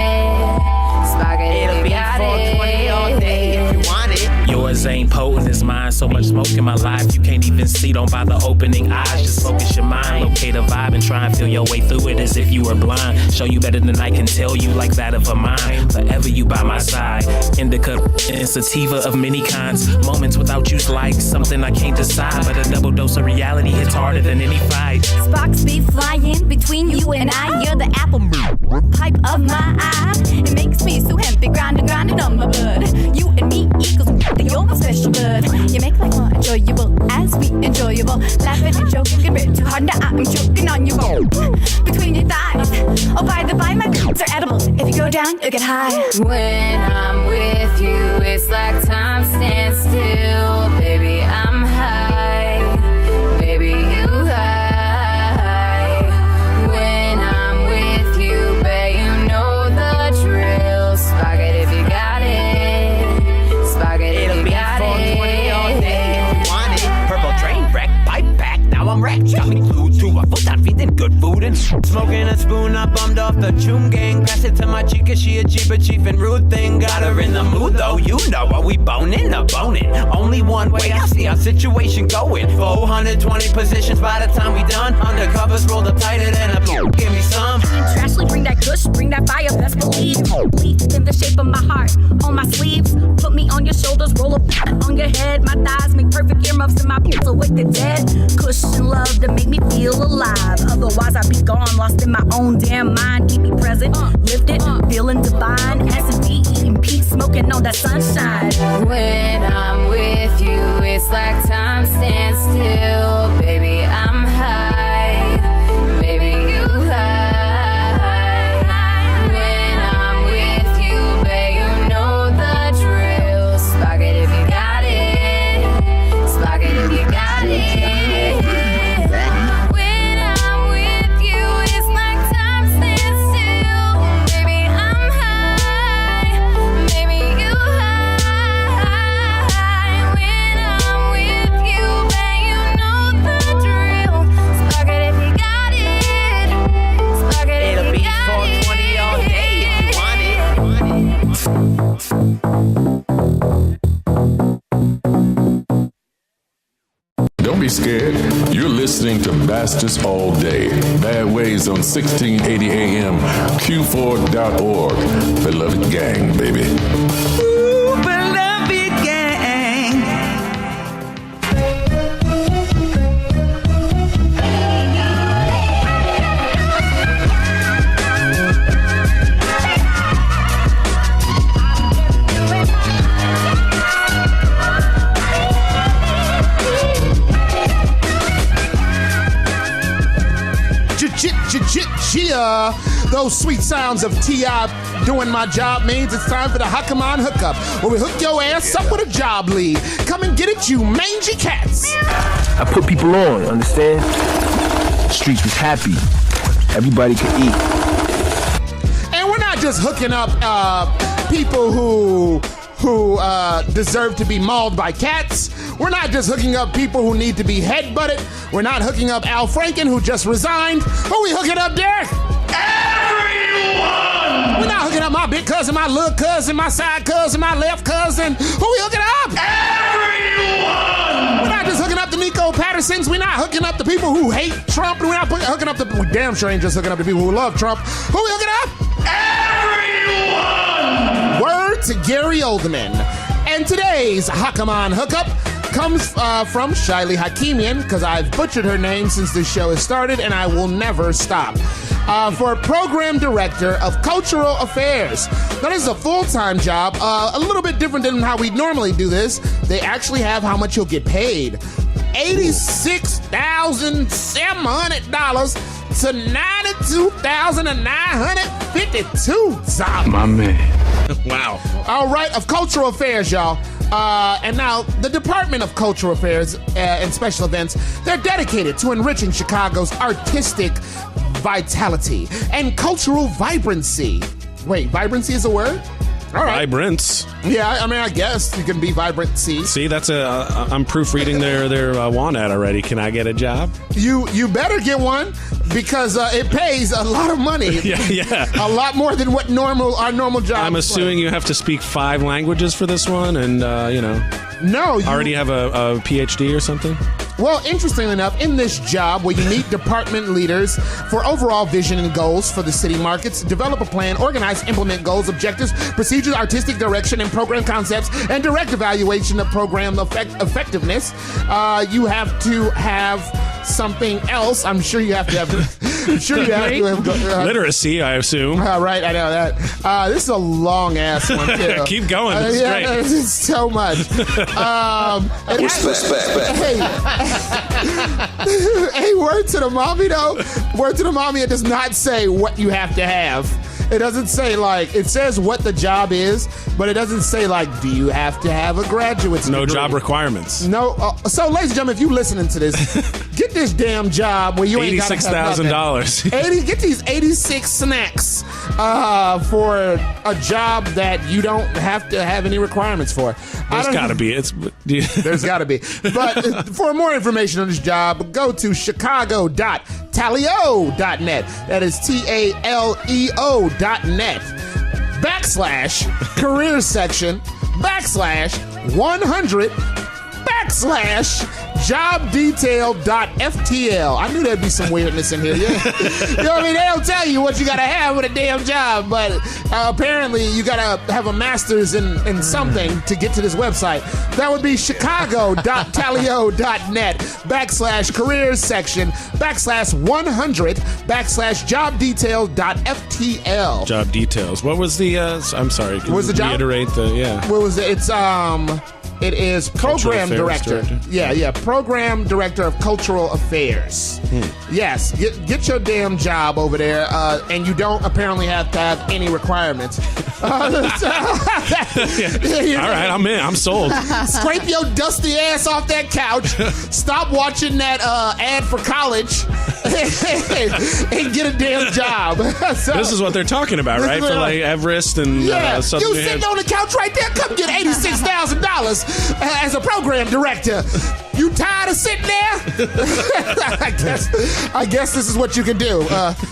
[SPEAKER 17] Spaghetti if you got it. 420 all day if you want it.
[SPEAKER 18] Yours ain't potent as mine. So much smoke in my life, you can't even see. Don't bother opening eyes, just focus your mind. Locate a vibe and try and feel your way through it as if you were blind. Show you better than I can tell you, like that of a mind. Forever you by my side. Indica and sativa of many kinds. Moments without you's like something I can't decide. But a double dose of reality hits harder than any fight.
[SPEAKER 19] Sparks be flying between you and I. You're the apple pipe of my eye. It makes me so happy, grinding on my blood. You and me equals you're my special blood. You make life more enjoyable as we enjoyable. Laughing and joking, get bit too hard, now I'm choking on your bone between your thighs. Oh, by the by, my guts are edible. If you go down, you get high.
[SPEAKER 17] When I'm with you, it's like time stands still. Baby, I'm high. Baby, you high. When I'm with you, babe, you know the drill. Spaghetti if you got it. Spaghetti if you got it.
[SPEAKER 8] 420 all day if you want it. Purple train wreck, pipe back, now I'm wrecked. Got me glued to a foot, I'm feeding good food and smoking a spoon. I bummed off the choom gang. Pass it to my chica, she a cheaper chief and rude thing. Got her in the mood though, you know what we boning, a boning. Only one way, I see our situation going. 420 positions by the time we done. Undercovers rolled up tighter than a blue. Give me some.
[SPEAKER 19] Trashly, bring that kush, bring that fire, best believe. Leaf in the shape of my heart, on my sleeves. Put me on your shoulders, roll up on your head. My thighs make perfect earmuffs in my boots, awake the dead. Cushion love to make me feel alive. Otherwise I'd be gone, lost in my own damn mind. Keep me present, lifted, feeling divine. S&D, eating peace, smoking on that sunshine.
[SPEAKER 17] When I'm with you, it's like time stands still. Baby, I'm high. Baby, you high. When I'm with you, babe, you know the drill. Spaghetti if you got it. Spaghetti if you got it. When I'm with you, it's like time stands still. Baby, I'm high. Baby, you high. When I'm with you, babe, you know the drill. Spaghetti if you got it. Spaghetti if you got it.
[SPEAKER 8] 420 all day if you want
[SPEAKER 1] Don't be scared. You're listening to Bastards All Day. Bad Ways on 1680 AM, Q4.org. Beloved gang, baby.
[SPEAKER 20] Beloved gang.
[SPEAKER 3] Those sweet sounds of T.I. doing my job means it's time for the Huck 'em on hookup, where we hook your ass up with a job lead. Come and get it, you mangy cats.
[SPEAKER 21] I put people on, understand? The streets was happy. Everybody could eat.
[SPEAKER 3] And we're not just hooking up people who deserve to be mauled by cats. We're not just hooking up people who need to be headbutted. We're not hooking up Al Franken, who just resigned. Who we hooking up, Derek? Everyone! We're not hooking up my big cousin, my little cousin, my side cousin, my left cousin. Who we hooking up? Everyone! We're not just hooking up the Nico Pattersons. We're not hooking up the people who hate Trump. We're not hooking up we damn sure ain't just hooking up the people who love Trump. Who we hooking up? Everyone! Word to Gary Oldman. And today's Hakaman Hookup comes from Shiley Hakimian, because I've butchered her name since this show has started, and I will never stop. For Program Director of Cultural Affairs. Now, this is a full-time job, a little bit different than how we normally do this. They actually have how much you'll get paid. $86,700 to $92,952.
[SPEAKER 21] My man.
[SPEAKER 5] Wow.
[SPEAKER 3] All right, of Cultural Affairs, y'all. And now, the Department of Cultural Affairs and Special Events, they're dedicated to enriching Chicago's artistic vitality and cultural vibrancy. Wait, vibrancy is a word? All right.
[SPEAKER 5] Vibrance.
[SPEAKER 3] Yeah, I mean, I guess you can be vibrancy.
[SPEAKER 5] See, that's I'm proofreading their want ad already. Can I get a job?
[SPEAKER 3] You better get one, because it pays a lot of money.
[SPEAKER 5] Yeah.
[SPEAKER 3] A lot more than what our normal job.
[SPEAKER 5] I'm assuming you have to speak 5 languages for this one, and
[SPEAKER 3] No, you
[SPEAKER 5] already have a PhD or something.
[SPEAKER 3] Well, interestingly enough, in this job where you meet department leaders for overall vision and goals for the city markets, develop a plan, organize, implement goals, objectives, procedures, artistic direction, and program concepts, and direct evaluation of program effectiveness, you have to have something else. I'm sure you have to have.
[SPEAKER 5] Literacy, I assume.
[SPEAKER 3] Right, I know that. This is a long ass one too.
[SPEAKER 5] Keep going. This is great.
[SPEAKER 3] It's so much. Hey, word to the mommy though. Word to the mommy. It does not say what you have to have. It doesn't say it says what the job is, but it doesn't say do you have to have a graduate's degree?
[SPEAKER 5] No job requirements.
[SPEAKER 3] No. So, ladies and gentlemen, if you listening to this, get this damn job where you ain't got to have
[SPEAKER 5] $86,000.
[SPEAKER 3] Get these 86 snacks for a job that you don't have to have any requirements for.
[SPEAKER 5] There's got to be.
[SPEAKER 3] There's got to be. But for more information on this job, go to chicago.taleo.net. That is TALEO.net. /careers section /100 /jobdetail.ftl. I knew there'd be some weirdness in here. Yeah. You know what I mean? They don't tell you what you gotta have with a damn job, but apparently you gotta have a master's in something to get to this website. That would be chicago.taleo.net /careers section /100 /jobdetail.ftl.
[SPEAKER 5] Job details. What was the? I'm sorry.
[SPEAKER 3] What was the job?
[SPEAKER 5] Reiterate the. Yeah.
[SPEAKER 3] What was it? It's It is Program Director. Yeah. Program Director of Cultural Affairs. Yes, get your damn job over there, and you don't apparently have to have any requirements.
[SPEAKER 5] All right, I'm in. I'm sold.
[SPEAKER 3] Scrape your dusty ass off that couch. Stop watching that ad for college, and get a damn job.
[SPEAKER 5] This is what they're talking about, right? For Everest and Southern
[SPEAKER 3] you sitting on the couch right there. Come get $86,000 as a program director. You tired of sitting there? I guess this is what you can do.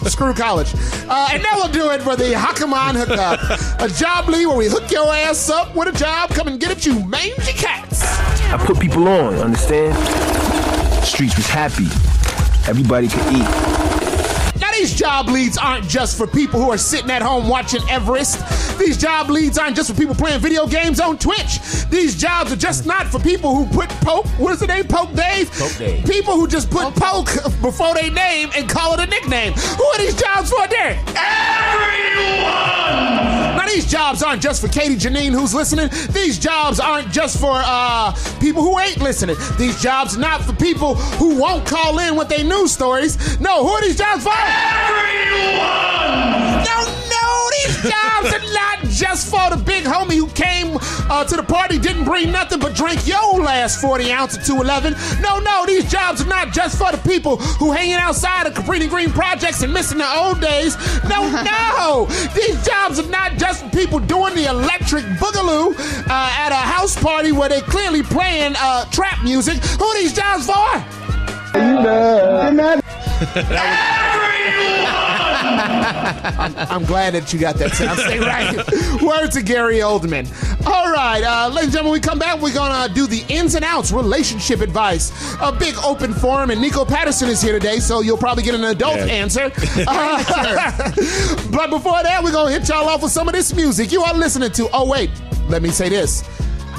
[SPEAKER 3] Screw college. And that will do it for the Hakaman Hookup. A job lead where we hook your ass up with a job. Come and get at you mangy cats.
[SPEAKER 21] I put people on, understand? The streets was happy. Everybody could eat.
[SPEAKER 3] Now, these job leads aren't just for people who are sitting at home watching Everest. These job leads aren't just for people playing video games on Twitch. These jobs are just not for people who put Poke, what is the name, Poke Dave?
[SPEAKER 21] Poke Dave.
[SPEAKER 3] People who just put Poke before their name and call it a nickname. Who are these jobs for, Derek? Everyone! Now, these jobs aren't just for Katie Janine who's listening. These jobs aren't just for people who ain't listening. These jobs are not for people who won't call in with their news stories. No, who are these jobs for? Everyone! No, these jobs are not just for the big homie who came to the party, didn't bring nothing but drank your last 40 ounce of 211. No, these jobs are not just for the people who hanging outside of Cabrini Green projects and missing the old days. No, these jobs are not just for people doing the electric boogaloo at a house party where they clearly playing trap music. Who are these jobs for?
[SPEAKER 12] Everyone!
[SPEAKER 3] I'm glad that you got that sound state right. Word to Gary Oldman. All right, ladies and gentlemen, we come back. We're going to do the ins and outs relationship advice. A big open forum, and Nico Patterson is here today, so you'll probably get an adult answer. But before that, we're going to hit y'all off with some of this music. You are listening to, oh, wait, let me say this.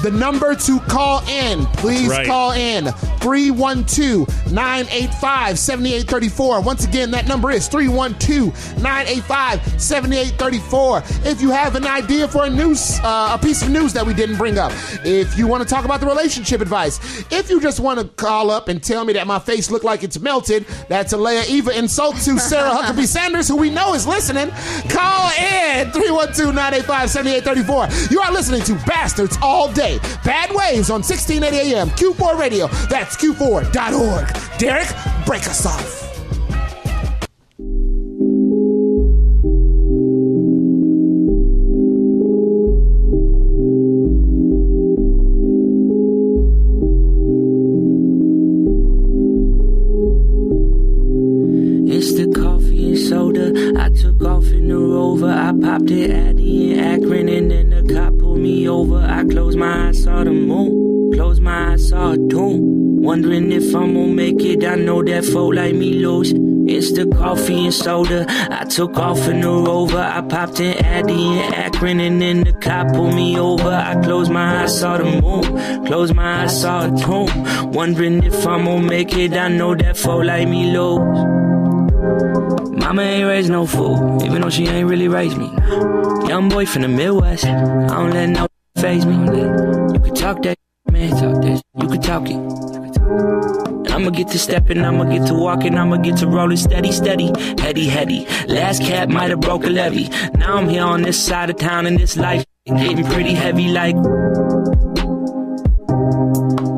[SPEAKER 3] The number to call in, please call in, 312-985-7834. Once again, that number is 312-985-7834. If you have an idea for a piece of news that we didn't bring up, if you want to talk about the relationship advice, if you just want to call up and tell me that my face looked like it's melted, that's a Leia Eva insult to Sarah Huckabee Sanders, who we know is listening, call in, 312-985-7834. You are listening to Bastards All Day. Bad Waves on 1680 AM, Q4 Radio. That's Q4.org. Derek, break us off.
[SPEAKER 20] It's the coffee and soda. I took off in the Rover. I popped in B.A.D in Akron, and then the cop pulled me over. I closed my eyes, saw the moon. Closed my eyes, saw a tomb. Wondering if I'm gonna make it. I know that folk like me lose. It's the coffee and soda. I took off in the Rover. I popped in B.A.D in Akron, and then the cop pulled me over. I closed my eyes, saw the moon. Closed my eyes, saw a tomb. Wondering if I'm gonna make it. I know that folk like me lose. Mama ain't raised no fool, even though she ain't really raised me. Young boy from the Midwest, I don't let no faze me. You can talk that, man, talk that. You can talk it. I'ma get to stepping, I'ma get to walking, I'ma get to rolling steady, steady, heady, heady. Last cat might have broke a levee. Now I'm here on this side of town, and this life getting pretty heavy, like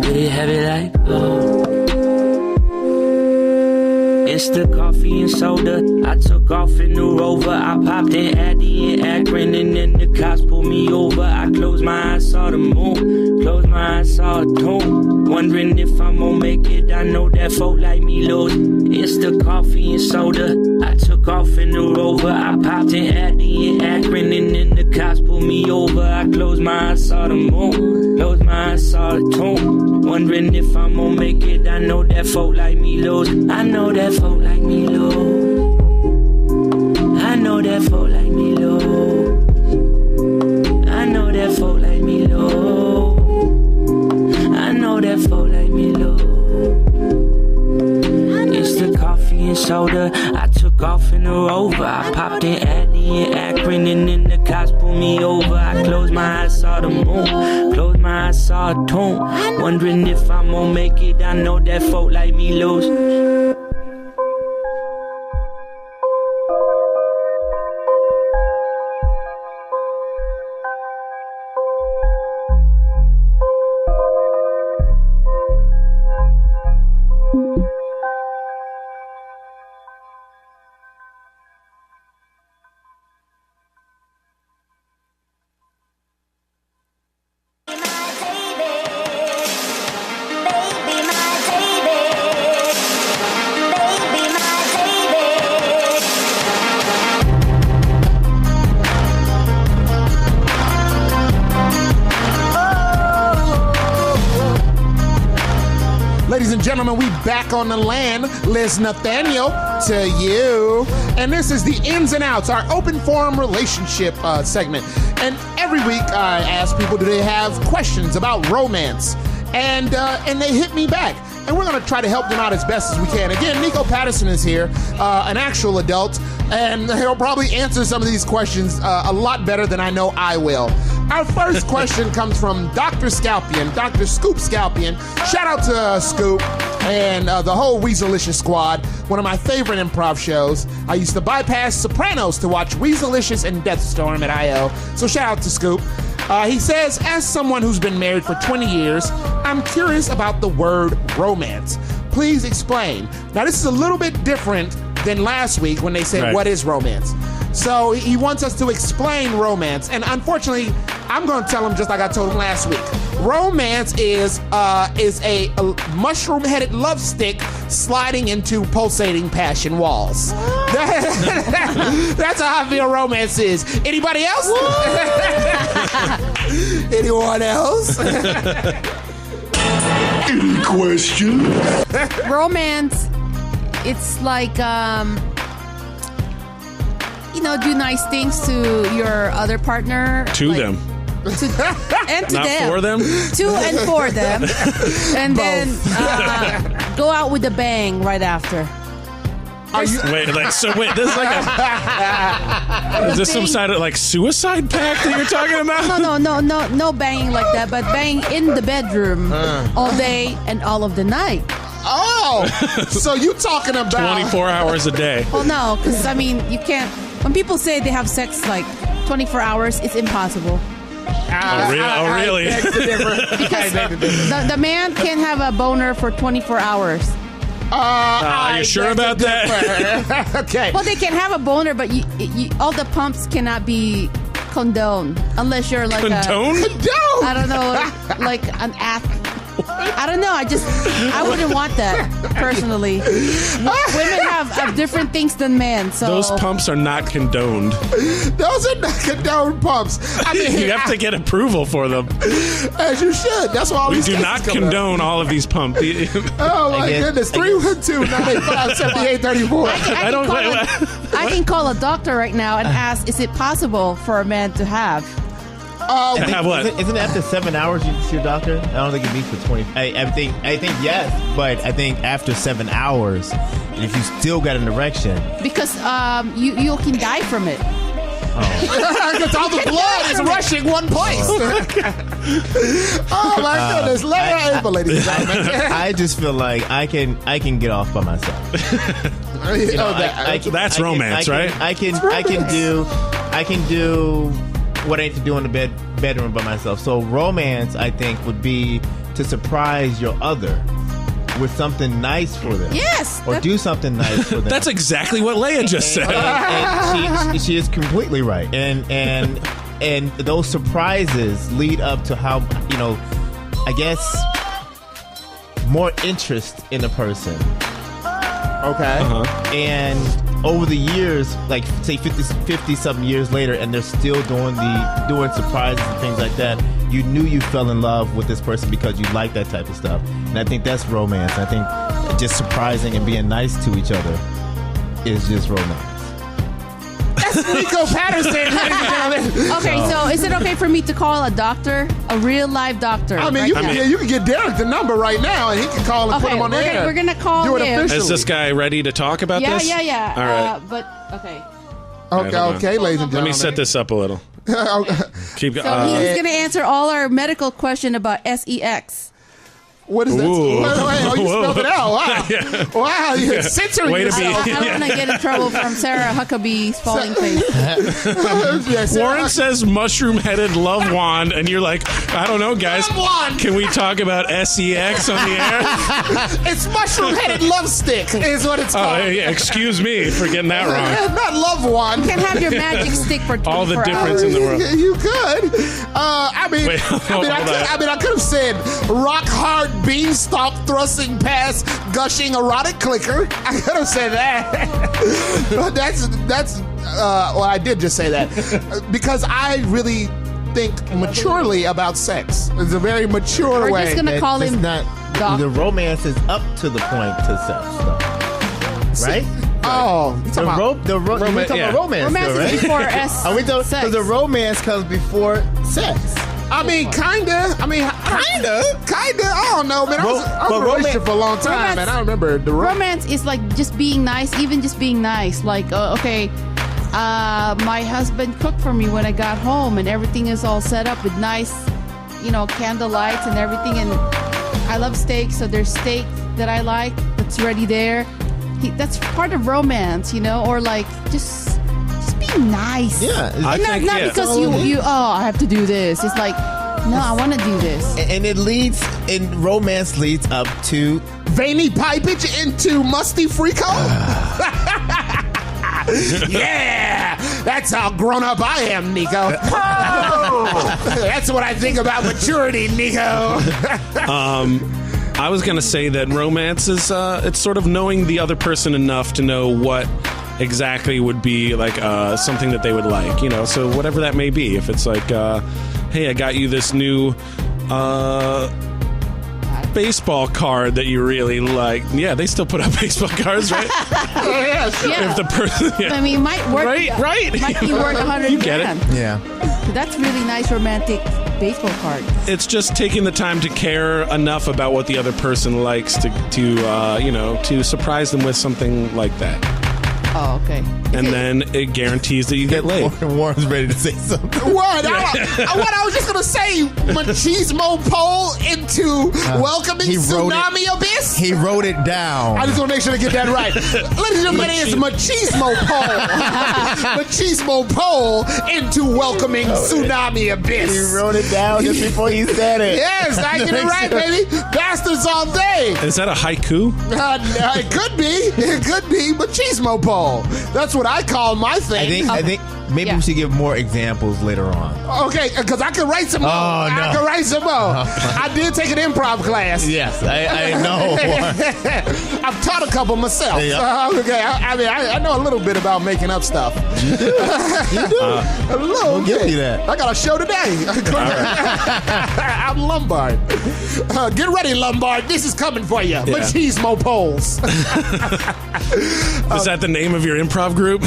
[SPEAKER 20] pretty heavy, like oh. It's the coffee and soda. I took off in the Rover. I popped in B.A.D in Akron, and then the cops pulled me over. I closed my eyes, saw the moon. Closed my eyes, saw a tomb. Wondering if I'm gonna make it. I know that folk like me lose. It's the coffee and soda. I took off in the Rover. I popped in B.A.D in Akron, and then the cops pulled me over. I closed my eyes, saw the moon. Closed my eyes, saw the tomb. Wondering if I'm gonna make it. I know that folk like me lose. I know that folk like me lose. I know that folk like me lose. I know that folk like me lose. I know that folk like me lose. It's the coffee and soda. I took off in the Rover. I popped in B.A.D in Akron, and then the cops pulled me over. I closed my eyes, saw the moon. Closed my eyes, saw a tomb. Wondering if I'm gonna make it. I know that folk like me lose.
[SPEAKER 3] Ladies and gentlemen, we back on the land. Liz Nathaniel to you. And this is the ins and outs, our open forum relationship segment. And every week I ask people, do they have questions about romance? And they hit me back. And we're going to try to help them out as best as we can. Again, Nico Patterson is here, an actual adult, and he'll probably answer some of these questions a lot better than I know I will. Our first question comes from Dr. Scalpion, Dr. Scoop Scalpion. Shout out to Scoop and the whole Weezelicious squad, one of my favorite improv shows. I used to bypass Sopranos to watch Weezelicious and Deathstorm at I.O., so shout out to Scoop. He says, as someone who's been married for 20 years, I'm curious about the word romance. Please explain. Now, this is a little bit different than last week when they said, what is romance? So he wants us to explain romance. And unfortunately, I'm going to tell him just like I told him last week. Romance is a mushroom-headed love stick sliding into pulsating passion walls. That's how I feel romance is. Anybody else? Anyone else?
[SPEAKER 12] Any question?
[SPEAKER 6] Romance, it's like, do nice things to your other partner.
[SPEAKER 5] To them.
[SPEAKER 6] And to
[SPEAKER 5] Not
[SPEAKER 6] them.
[SPEAKER 5] for them?
[SPEAKER 6] To and for them. And then go out with a bang right after.
[SPEAKER 5] Wait, this is like is this some side of like suicide pact that you're talking about?
[SPEAKER 6] No banging like that, but bang in the bedroom all day and all of the night.
[SPEAKER 3] Oh, so you talking about
[SPEAKER 5] 24 hours a day?
[SPEAKER 6] Well, no, because you can't. When people say they have sex like 24 hours, it's impossible.
[SPEAKER 5] Really?
[SPEAKER 6] Because the man can't have a boner for 24 hours.
[SPEAKER 5] Are you sure about that?
[SPEAKER 3] Okay.
[SPEAKER 6] Well, they can have a boner, but all the pumps cannot be condoned unless you're like
[SPEAKER 5] Condone?
[SPEAKER 6] I don't know, like an athlete. I don't know. I wouldn't want that personally. Women have different things than men. So
[SPEAKER 5] those pumps are not condoned.
[SPEAKER 3] Those are not condoned pumps.
[SPEAKER 5] You have to get approval for them.
[SPEAKER 3] As you should. That's why
[SPEAKER 5] we do not condone all of these pumps.
[SPEAKER 3] Oh my goodness! 312-985-7834.
[SPEAKER 6] I can call a doctor right now and ask: is it possible for a man to have?
[SPEAKER 5] Have what?
[SPEAKER 4] Isn't it after 7 hours you see your doctor? I don't think it meets for 20. I think yes, but I think after 7 hours, if you still got an erection,
[SPEAKER 6] because you can die from it.
[SPEAKER 3] Because all the blood is rushing one place. Oh my goodness, ladies and gentlemen.
[SPEAKER 4] I just feel like I can get off by myself.
[SPEAKER 5] That's romance, right?
[SPEAKER 4] I can do what I need to do in the bedroom by myself. So romance, I think, would be to surprise your other with something nice for them.
[SPEAKER 6] Yes.
[SPEAKER 4] Or do something nice for them.
[SPEAKER 5] That's exactly what Leia just said.
[SPEAKER 4] And she is completely right. And those surprises lead up to how, I guess, more interest in a person.
[SPEAKER 3] Okay.
[SPEAKER 4] And over the years, like say 50 something years later, and they're still doing surprises and things like that, you knew you fell in love with this person because you like that type of stuff. And I think that's romance. I think just surprising and being nice to each other is just romance.
[SPEAKER 3] That's Rico Patterson, ladies and gentlemen.
[SPEAKER 6] Okay, so is it okay for me to call a doctor, a real live doctor?
[SPEAKER 3] You can get Derek the number right now, and he can call and put him on the air.
[SPEAKER 6] We're gonna call
[SPEAKER 3] Do it
[SPEAKER 6] him.
[SPEAKER 3] officially.
[SPEAKER 5] Is this guy ready to talk about this?
[SPEAKER 6] Yeah.
[SPEAKER 5] All right.
[SPEAKER 6] But okay.
[SPEAKER 3] Okay, ladies and gentlemen.
[SPEAKER 5] Let me set this up a little. Keep going.
[SPEAKER 6] So he's gonna answer all our medical question about sex.
[SPEAKER 3] What is that?
[SPEAKER 5] Ooh.
[SPEAKER 3] Wait, you spelled it out. Wow.
[SPEAKER 5] Yeah.
[SPEAKER 3] Wow, you're censoring yourself.
[SPEAKER 6] I don't want to get in trouble from Sarah Huckabee's falling face.
[SPEAKER 5] Warren says mushroom-headed love wand, and you're like, I don't know, guys. Can we talk about sex on the air?
[SPEAKER 3] It's mushroom-headed love stick is what it's called.
[SPEAKER 5] Oh, yeah, excuse me for getting that wrong.
[SPEAKER 3] Not love wand.
[SPEAKER 6] You can have your magic stick for 24
[SPEAKER 5] all the difference
[SPEAKER 6] hours.
[SPEAKER 5] in the world.
[SPEAKER 3] You could. I could have said rock hard beanstalk thrusting past gushing erotic clicker. I could have said that. But that's well, I did just say that because I really think maturely about sex. It's a very mature way.
[SPEAKER 6] We're just gonna call him
[SPEAKER 4] Doc. The romance is up to the point to sex, though. Right?
[SPEAKER 3] Oh,
[SPEAKER 4] we're talking about romance.
[SPEAKER 6] Romance
[SPEAKER 4] though, right?
[SPEAKER 6] is before sex.
[SPEAKER 4] Because the romance comes before sex.
[SPEAKER 3] Kinda. I don't know, man. I was in a relationship for a long time, and I remember the
[SPEAKER 6] romance is like just being nice, even just being nice. Like, my husband cooked for me when I got home, and everything is all set up with nice, candle lights and everything. And I love steak, so there's steak that I like that's ready there. That's part of romance, or like just being nice.
[SPEAKER 4] Yeah,
[SPEAKER 6] not because you I have to do this. It's like, no, I want to do this.
[SPEAKER 4] And romance leads up to
[SPEAKER 3] veiny pipage into musty freako. Yeah, that's how grown up I am, Nico. That's what I think about maturity, Nico.
[SPEAKER 5] I was going to say that romance is it's sort of knowing the other person enough to know what exactly would be like something that they would like, you know, so whatever that may be. If it's like, hey, I got you this new baseball card that you really like. Yeah, they still put out baseball cards, right?
[SPEAKER 6] Yeah.
[SPEAKER 5] If the person,
[SPEAKER 6] I mean, it might work.
[SPEAKER 5] Right.
[SPEAKER 6] It might be worth 100
[SPEAKER 5] You get
[SPEAKER 6] grand.
[SPEAKER 5] it.
[SPEAKER 4] Yeah.
[SPEAKER 6] That's really nice romantic baseball card.
[SPEAKER 5] It's just taking the time to care enough about what the other person likes to surprise them with something like that.
[SPEAKER 6] Oh, okay.
[SPEAKER 5] And then it guarantees that you get laid.
[SPEAKER 4] Warren's ready to say something.
[SPEAKER 3] What? I was just going to say, machismo pole into welcoming tsunami abyss?
[SPEAKER 4] He wrote it down.
[SPEAKER 3] I just want to make sure to get that right. Ladies and gentlemen, it's machismo pole. Machismo pole into welcoming tsunami abyss.
[SPEAKER 4] He wrote it down just before he said it.
[SPEAKER 3] Yes, I get it right, baby. Bastards all day.
[SPEAKER 5] Is that a haiku?
[SPEAKER 3] It could be. It could be machismo pole. That's what I call my thing.
[SPEAKER 4] I think maybe we should give more examples later on.
[SPEAKER 3] Okay, because I can write some more.
[SPEAKER 4] Oh, no.
[SPEAKER 3] I can write some more. I did take an improv class.
[SPEAKER 4] Yes, I know.
[SPEAKER 3] I've taught a couple myself.
[SPEAKER 4] Yeah.
[SPEAKER 3] Okay, I know a little bit about making up stuff.
[SPEAKER 4] You do?
[SPEAKER 3] A little
[SPEAKER 4] We'll give
[SPEAKER 3] bit.
[SPEAKER 4] you that.
[SPEAKER 3] I got a show today. I'm Lombard. Get ready, Lombard. This is coming for you.
[SPEAKER 5] Yeah.
[SPEAKER 3] Machismo poles.
[SPEAKER 5] Is that the name of your improv group?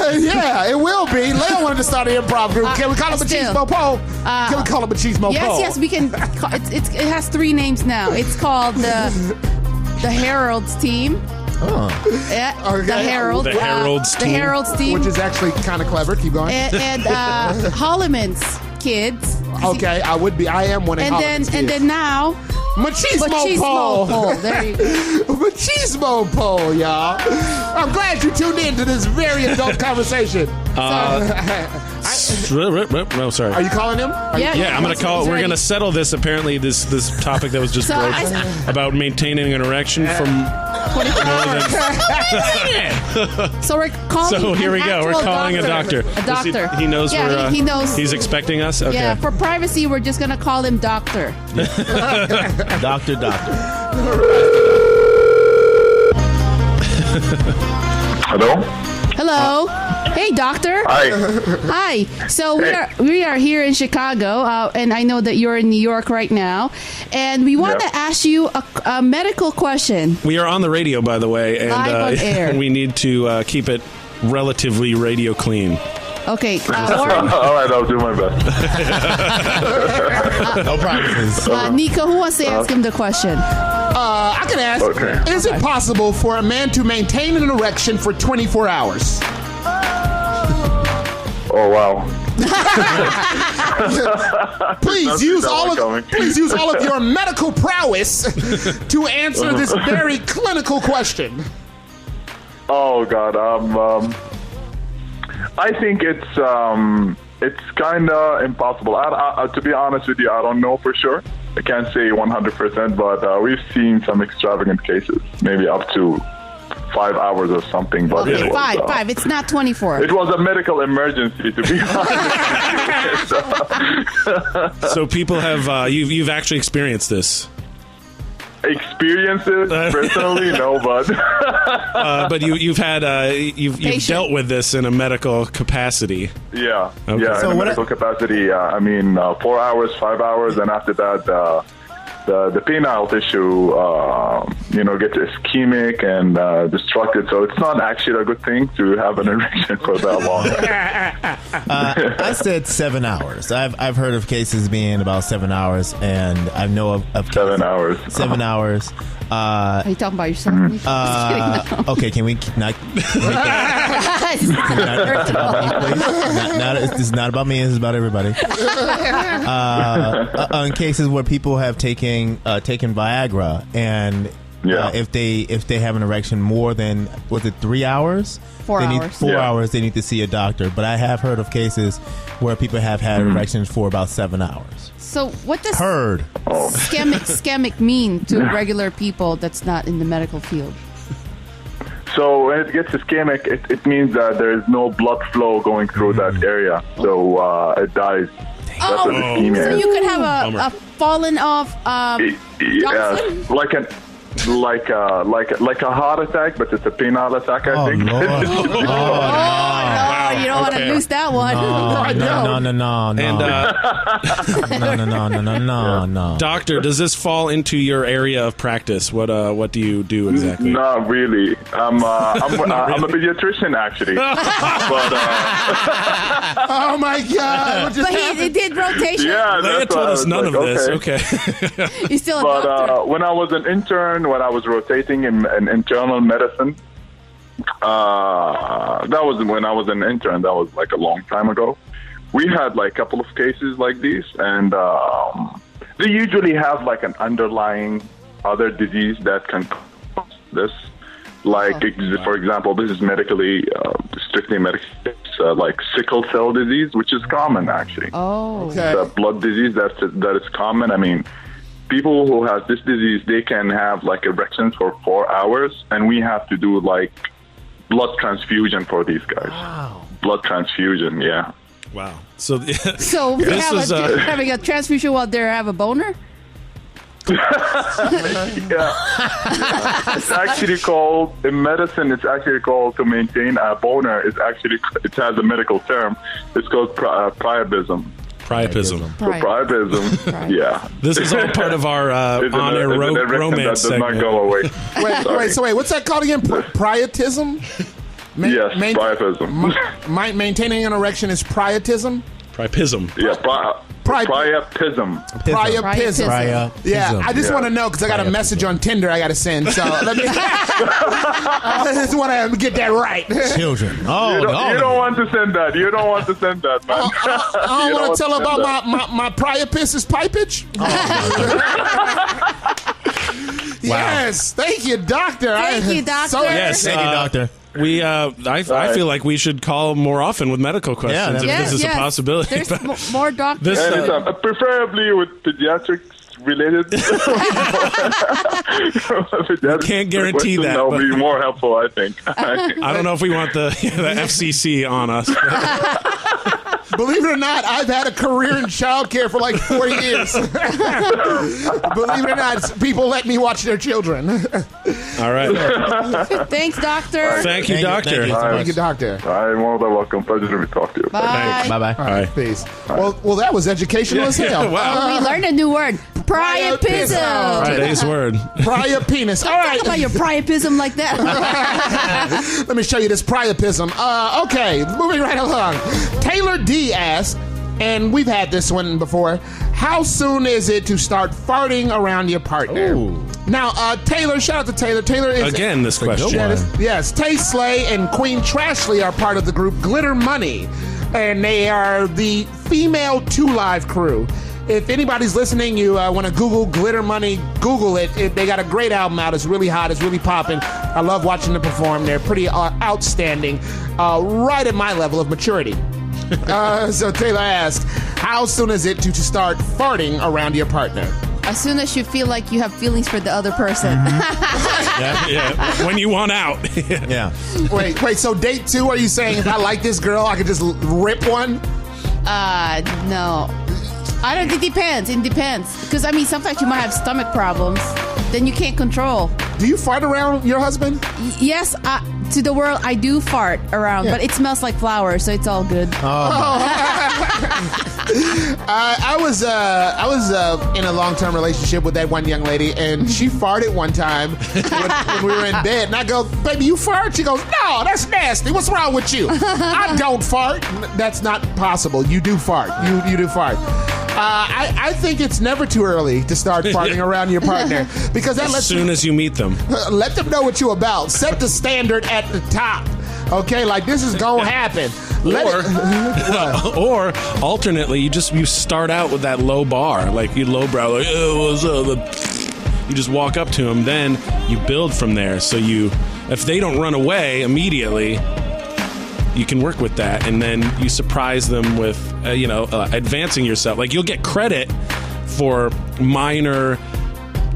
[SPEAKER 3] Yeah, it will be. Leo wanted to start an improv group. Can we call it Machismo Pole? Can we call it Machismo Pole?
[SPEAKER 6] Yes, we can. It has 3 names now. It's called the Herald's Team.
[SPEAKER 4] Oh.
[SPEAKER 6] Yeah,
[SPEAKER 3] Okay.
[SPEAKER 6] the Herald.
[SPEAKER 5] The Herald's
[SPEAKER 6] The
[SPEAKER 5] Team.
[SPEAKER 6] Herald's Team.
[SPEAKER 3] Which is actually kind of clever. Keep going.
[SPEAKER 6] and Holloman's Kids.
[SPEAKER 3] Okay, I am one of
[SPEAKER 6] And then now
[SPEAKER 3] Machismo Pole.
[SPEAKER 6] Pole. There you go.
[SPEAKER 3] Machismo Pole, y'all. I'm glad you tuned in to this very adult conversation.
[SPEAKER 5] No, sorry.
[SPEAKER 3] Are you calling him?
[SPEAKER 5] Yeah, I'm going to call it. We're going to settle this, apparently, this topic that was just
[SPEAKER 6] So
[SPEAKER 5] broached about maintaining an erection from more than...
[SPEAKER 6] So we're calling.
[SPEAKER 5] So here we go. We're calling a doctor.
[SPEAKER 6] A doctor.
[SPEAKER 5] He knows
[SPEAKER 6] Yeah, he knows.
[SPEAKER 5] he's expecting us? Okay.
[SPEAKER 6] Yeah, for privacy, we're just gonna call him Doctor.
[SPEAKER 4] Doctor.
[SPEAKER 2] Hello?
[SPEAKER 6] Hello. Hey, Doctor.
[SPEAKER 2] Hi.
[SPEAKER 6] Hi. So we are here in Chicago, and I know that you're in New York right now, and we want to ask you a medical question.
[SPEAKER 5] We are on the radio, by the way, and
[SPEAKER 6] Live on air.
[SPEAKER 5] we need to keep it relatively radio clean.
[SPEAKER 6] Okay.
[SPEAKER 2] All right, I'll do my best.
[SPEAKER 4] No promises.
[SPEAKER 6] Nico, who wants to ask him the question?
[SPEAKER 3] I can ask.
[SPEAKER 2] Okay.
[SPEAKER 3] Is it possible for a man to maintain an erection for 24 hours?
[SPEAKER 2] Oh, wow.
[SPEAKER 3] Please use all of your medical prowess to answer this very clinical question.
[SPEAKER 2] Oh, God. I think it's kind of impossible. To be honest with you, I don't know for sure. I can't say 100%, but we've seen some extravagant cases, maybe up to 5 hours or something. But
[SPEAKER 6] Okay,
[SPEAKER 2] it was,
[SPEAKER 6] five. It's not 24.
[SPEAKER 2] It was a medical emergency, to be honest.
[SPEAKER 5] So people have you've actually experienced this.
[SPEAKER 2] Experiences personally, no,
[SPEAKER 5] but you've had you've dealt with this in a medical capacity.
[SPEAKER 2] Yeah,
[SPEAKER 5] Okay.
[SPEAKER 2] yeah.
[SPEAKER 5] So
[SPEAKER 2] in a medical capacity, 4 hours, 5 hours, and after that, the penile tissue, gets ischemic and destructed. So it's not actually a good thing to have an erection for that long.
[SPEAKER 4] I said 7 hours. I've heard of cases being about 7 hours, and I know of
[SPEAKER 2] 7 hours.
[SPEAKER 4] 7 hours.
[SPEAKER 6] Are you talking about yourself? Just kidding, no.
[SPEAKER 4] Okay, can we not? It's not about me. It's about everybody. On cases where people have taken Viagra, and if they have an erection more than 3 hours,
[SPEAKER 6] 4
[SPEAKER 4] they
[SPEAKER 6] hours.
[SPEAKER 4] need 4 hours. They need to see a doctor. But I have heard of cases where people have had erections for about 7 hours.
[SPEAKER 6] So what does
[SPEAKER 4] Heard.
[SPEAKER 6] schemic mean to regular people that's not in the medical field?
[SPEAKER 2] So when it gets ischemic, it means that there is no blood flow going through that area. So it dies. That's what ischemia
[SPEAKER 6] So
[SPEAKER 2] is.
[SPEAKER 6] you could have a fallen off Johnson?
[SPEAKER 2] Like a heart attack, but it's a penile attack, I think.
[SPEAKER 6] No, you don't want to lose that one.
[SPEAKER 5] No. Doctor, does this fall into your area of practice? What do you do exactly?
[SPEAKER 2] Not really. I'm a pediatrician, actually. But,
[SPEAKER 3] oh my God!
[SPEAKER 6] But he did rotation.
[SPEAKER 2] Yeah,
[SPEAKER 5] Leia told us none of this. Okay.
[SPEAKER 6] He's still a
[SPEAKER 2] doctor. When I was an intern, when I was rotating in internal medicine, that was when I was an intern. That was like a long time ago. We had like a couple of cases like these, and they usually have like an underlying other disease that can cause this. Like, for example, this is strictly medical. It's like sickle cell disease, which is common actually.
[SPEAKER 6] Oh,
[SPEAKER 2] okay. It's a blood disease that is common. I mean, people who have this disease, they can have like erections for 4 hours, and we have to do like blood transfusion for these guys.
[SPEAKER 6] Wow.
[SPEAKER 2] Blood transfusion, yeah.
[SPEAKER 5] Wow. So
[SPEAKER 6] having a transfusion while they have a boner?
[SPEAKER 2] It's actually called, in medicine, it's actually called, to maintain a boner, it has a medical term. It's called priapism.
[SPEAKER 5] Priapism.
[SPEAKER 2] Yeah.
[SPEAKER 5] This is all part of our on-air romance
[SPEAKER 2] that does not go away.
[SPEAKER 3] Wait, what's that called again? Priapism?
[SPEAKER 2] Yes, priapism.
[SPEAKER 3] Maintaining an erection is priapism?
[SPEAKER 5] Priapism.
[SPEAKER 2] Yeah, priapism.
[SPEAKER 3] Priapism. Yeah, I just want to know because I got a message on Tinder I got to send. So let me. I just want to get that right.
[SPEAKER 4] Children.
[SPEAKER 2] You don't want to send that. You don't want to send that, man.
[SPEAKER 3] I don't want to tell about my priapis's pipage. Yes, thank you, doctor.
[SPEAKER 6] Thank you, doctor.
[SPEAKER 5] Yes,
[SPEAKER 4] thank you, doctor.
[SPEAKER 5] I feel like we should call more often with medical questions if this is a possibility.
[SPEAKER 6] There's more doctors.
[SPEAKER 2] Preferably with pediatrics related.
[SPEAKER 5] Can't guarantee that.
[SPEAKER 2] That'll be more helpful, I think.
[SPEAKER 5] I don't know if we want the FCC on us.
[SPEAKER 3] Believe it or not, I've had a career in childcare for like 4 years. Believe it or not, people let me watch their children.
[SPEAKER 5] All right.
[SPEAKER 6] Thanks, doctor.
[SPEAKER 5] Thank you, doctor.
[SPEAKER 3] Thank you, doctor.
[SPEAKER 2] I'm more than welcome. Pleasure to talk to you.
[SPEAKER 6] Bye.
[SPEAKER 4] Bye-bye.
[SPEAKER 3] All right, peace. Well, that was educational as hell.
[SPEAKER 5] Wow.
[SPEAKER 6] We learned a new word. Priapism.
[SPEAKER 5] Today's word.
[SPEAKER 3] Priapenis. All right.
[SPEAKER 6] Talk about your priapism like that.
[SPEAKER 3] Let me show you this priapism. Okay, moving right along. Taylor D asked, and we've had this one before, how soon is it to start farting around your partner?
[SPEAKER 5] Ooh.
[SPEAKER 3] Now, Taylor, shout out to Taylor. Taylor is...
[SPEAKER 5] Again, this question.
[SPEAKER 3] Yes, Tay Slay and Queen Trashley are part of the group Glitter Money, and they are the female 2 Live crew. If anybody's listening, you want to Google Glitter Money, Google it. They got a great album out. It's really hot. It's really popping. I love watching them perform. They're pretty outstanding, right at my level of maturity. So Taylor asked, how soon is it to start farting around your partner?
[SPEAKER 6] As soon as you feel like you have feelings for the other person.
[SPEAKER 5] Yeah. When you want out.
[SPEAKER 4] Yeah.
[SPEAKER 3] Wait. So date 2, are you saying if I like this girl, I could just rip one?
[SPEAKER 6] No. I don't. It depends. It depends. Because I mean, sometimes you might have stomach problems. Then you can't control.
[SPEAKER 3] Do you fart around your husband?
[SPEAKER 6] Yes. To the world, I do fart around, but it smells like flowers, so it's all good.
[SPEAKER 3] I was in a long-term relationship with that one young lady, and she farted one time when we were in bed, and I go, baby, you fart? She goes, no, that's nasty. What's wrong with you? I don't fart. That's not possible. You do fart. You do fart. I think it's never too early to start farting around your partner because that
[SPEAKER 5] as soon as you meet them,
[SPEAKER 3] let them know what you're about. Set the standard at the top. Okay, like this is gonna happen.
[SPEAKER 5] Or alternately, you start out with that low bar, like you lowbrow, like what's up? You just walk up to them, then you build from there. So if they don't run away immediately, you can work with that, and then you surprise them with, advancing yourself. Like you'll get credit for minor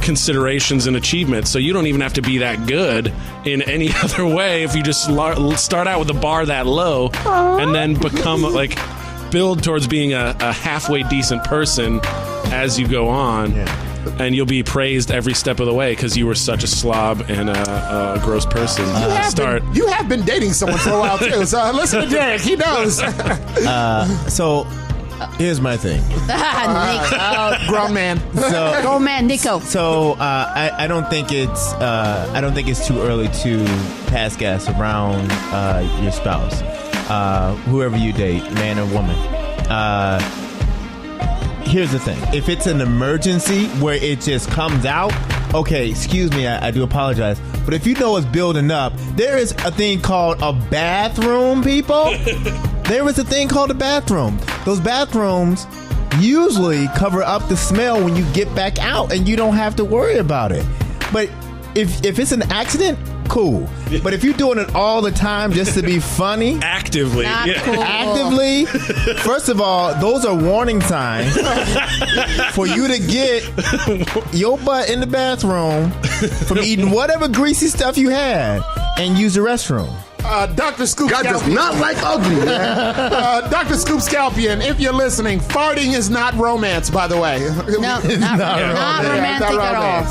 [SPEAKER 5] considerations and achievements. So you don't even have to be that good in any other way if you just start out with a bar that low and then become like build towards being a halfway decent person as you go on. And you'll be praised every step of the way because you were such a slob and a gross person.
[SPEAKER 3] You have been dating someone for a while too. So listen to Derek, he knows.
[SPEAKER 4] So here's my thing.
[SPEAKER 3] Grown man.
[SPEAKER 6] Grown man, Nico.
[SPEAKER 4] So I don't think it's too early to pass gas around your spouse, whoever you date, man or woman. Here's the thing. If it's an emergency where it just comes out, okay, excuse me, I do apologize. But if you know it's building up, there is a thing called a bathroom, people. There is a thing called a bathroom. Those bathrooms usually cover up the smell when you get back out and you don't have to worry about it. But if it's an accident, cool. But if you're doing it all the time just to be funny,
[SPEAKER 5] actively,
[SPEAKER 4] actively, first of all, those are warning signs for you to get your butt in the bathroom from eating whatever greasy stuff you had and use the restroom.
[SPEAKER 3] Dr. Scoop
[SPEAKER 21] God does not like ugly, man.
[SPEAKER 3] Dr. Scoop Scalpion, if you're listening, farting is not romance, by the way.
[SPEAKER 6] No, not romantic at all.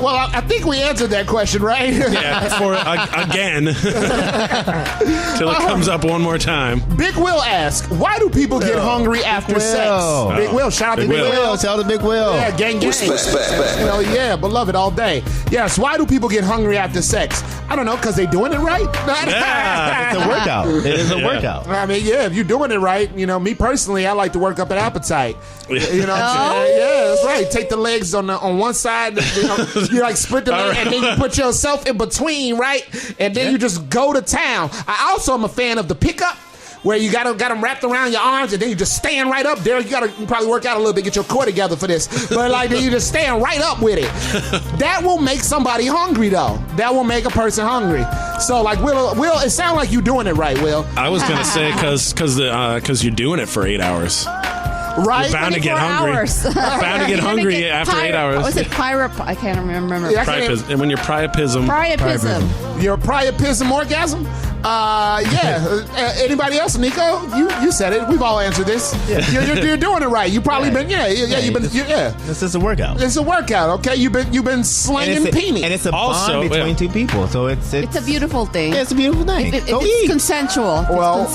[SPEAKER 3] Well, I think we answered that question, right?
[SPEAKER 5] Yeah, again. Till it comes up one more time.
[SPEAKER 3] Big Will asks, why do people get hungry after sex? Big Will, shout out to Big Will.
[SPEAKER 4] Shout out to Big Will.
[SPEAKER 3] Yeah, gang. Hell yeah, beloved all day. Yes, why do people get hungry after sex? I don't know, because they doing it right?
[SPEAKER 4] Yeah, it's a workout. It is a workout.
[SPEAKER 3] I mean, yeah, if you're doing it right, me personally, I like to work up an appetite. You know what I'm saying? Yeah, that's right. Take the legs on one side, you like split the leg, and then you put yourself in between, right? And then you just go to town. I also am a fan of the pickup, where you got them wrapped around your arms, and then you just stand right up there. You probably work out a little bit, get your core together for this. But then you just stand right up with it. That will make somebody hungry, though. That will make a person hungry. So, Will, it sounds like you're doing it right, Will.
[SPEAKER 5] I was gonna say because you're doing it for 8 hours.
[SPEAKER 3] Right,
[SPEAKER 5] you're bound to get hungry. Bound to get hungry after 8 hours.
[SPEAKER 6] Was it I can't remember.
[SPEAKER 5] Priapism. And when you're priapism.
[SPEAKER 3] Your priapism orgasm. Anybody else? Nico, you said it. We've all answered this. Yeah. You're doing it right. You probably been.
[SPEAKER 4] This is a workout.
[SPEAKER 3] It's a workout. Okay, you've been slanging peenie,
[SPEAKER 4] and it's a bond between two people. So it's
[SPEAKER 6] a beautiful thing.
[SPEAKER 4] Yeah, it's a beautiful thing.
[SPEAKER 6] It's consensual.
[SPEAKER 3] Well,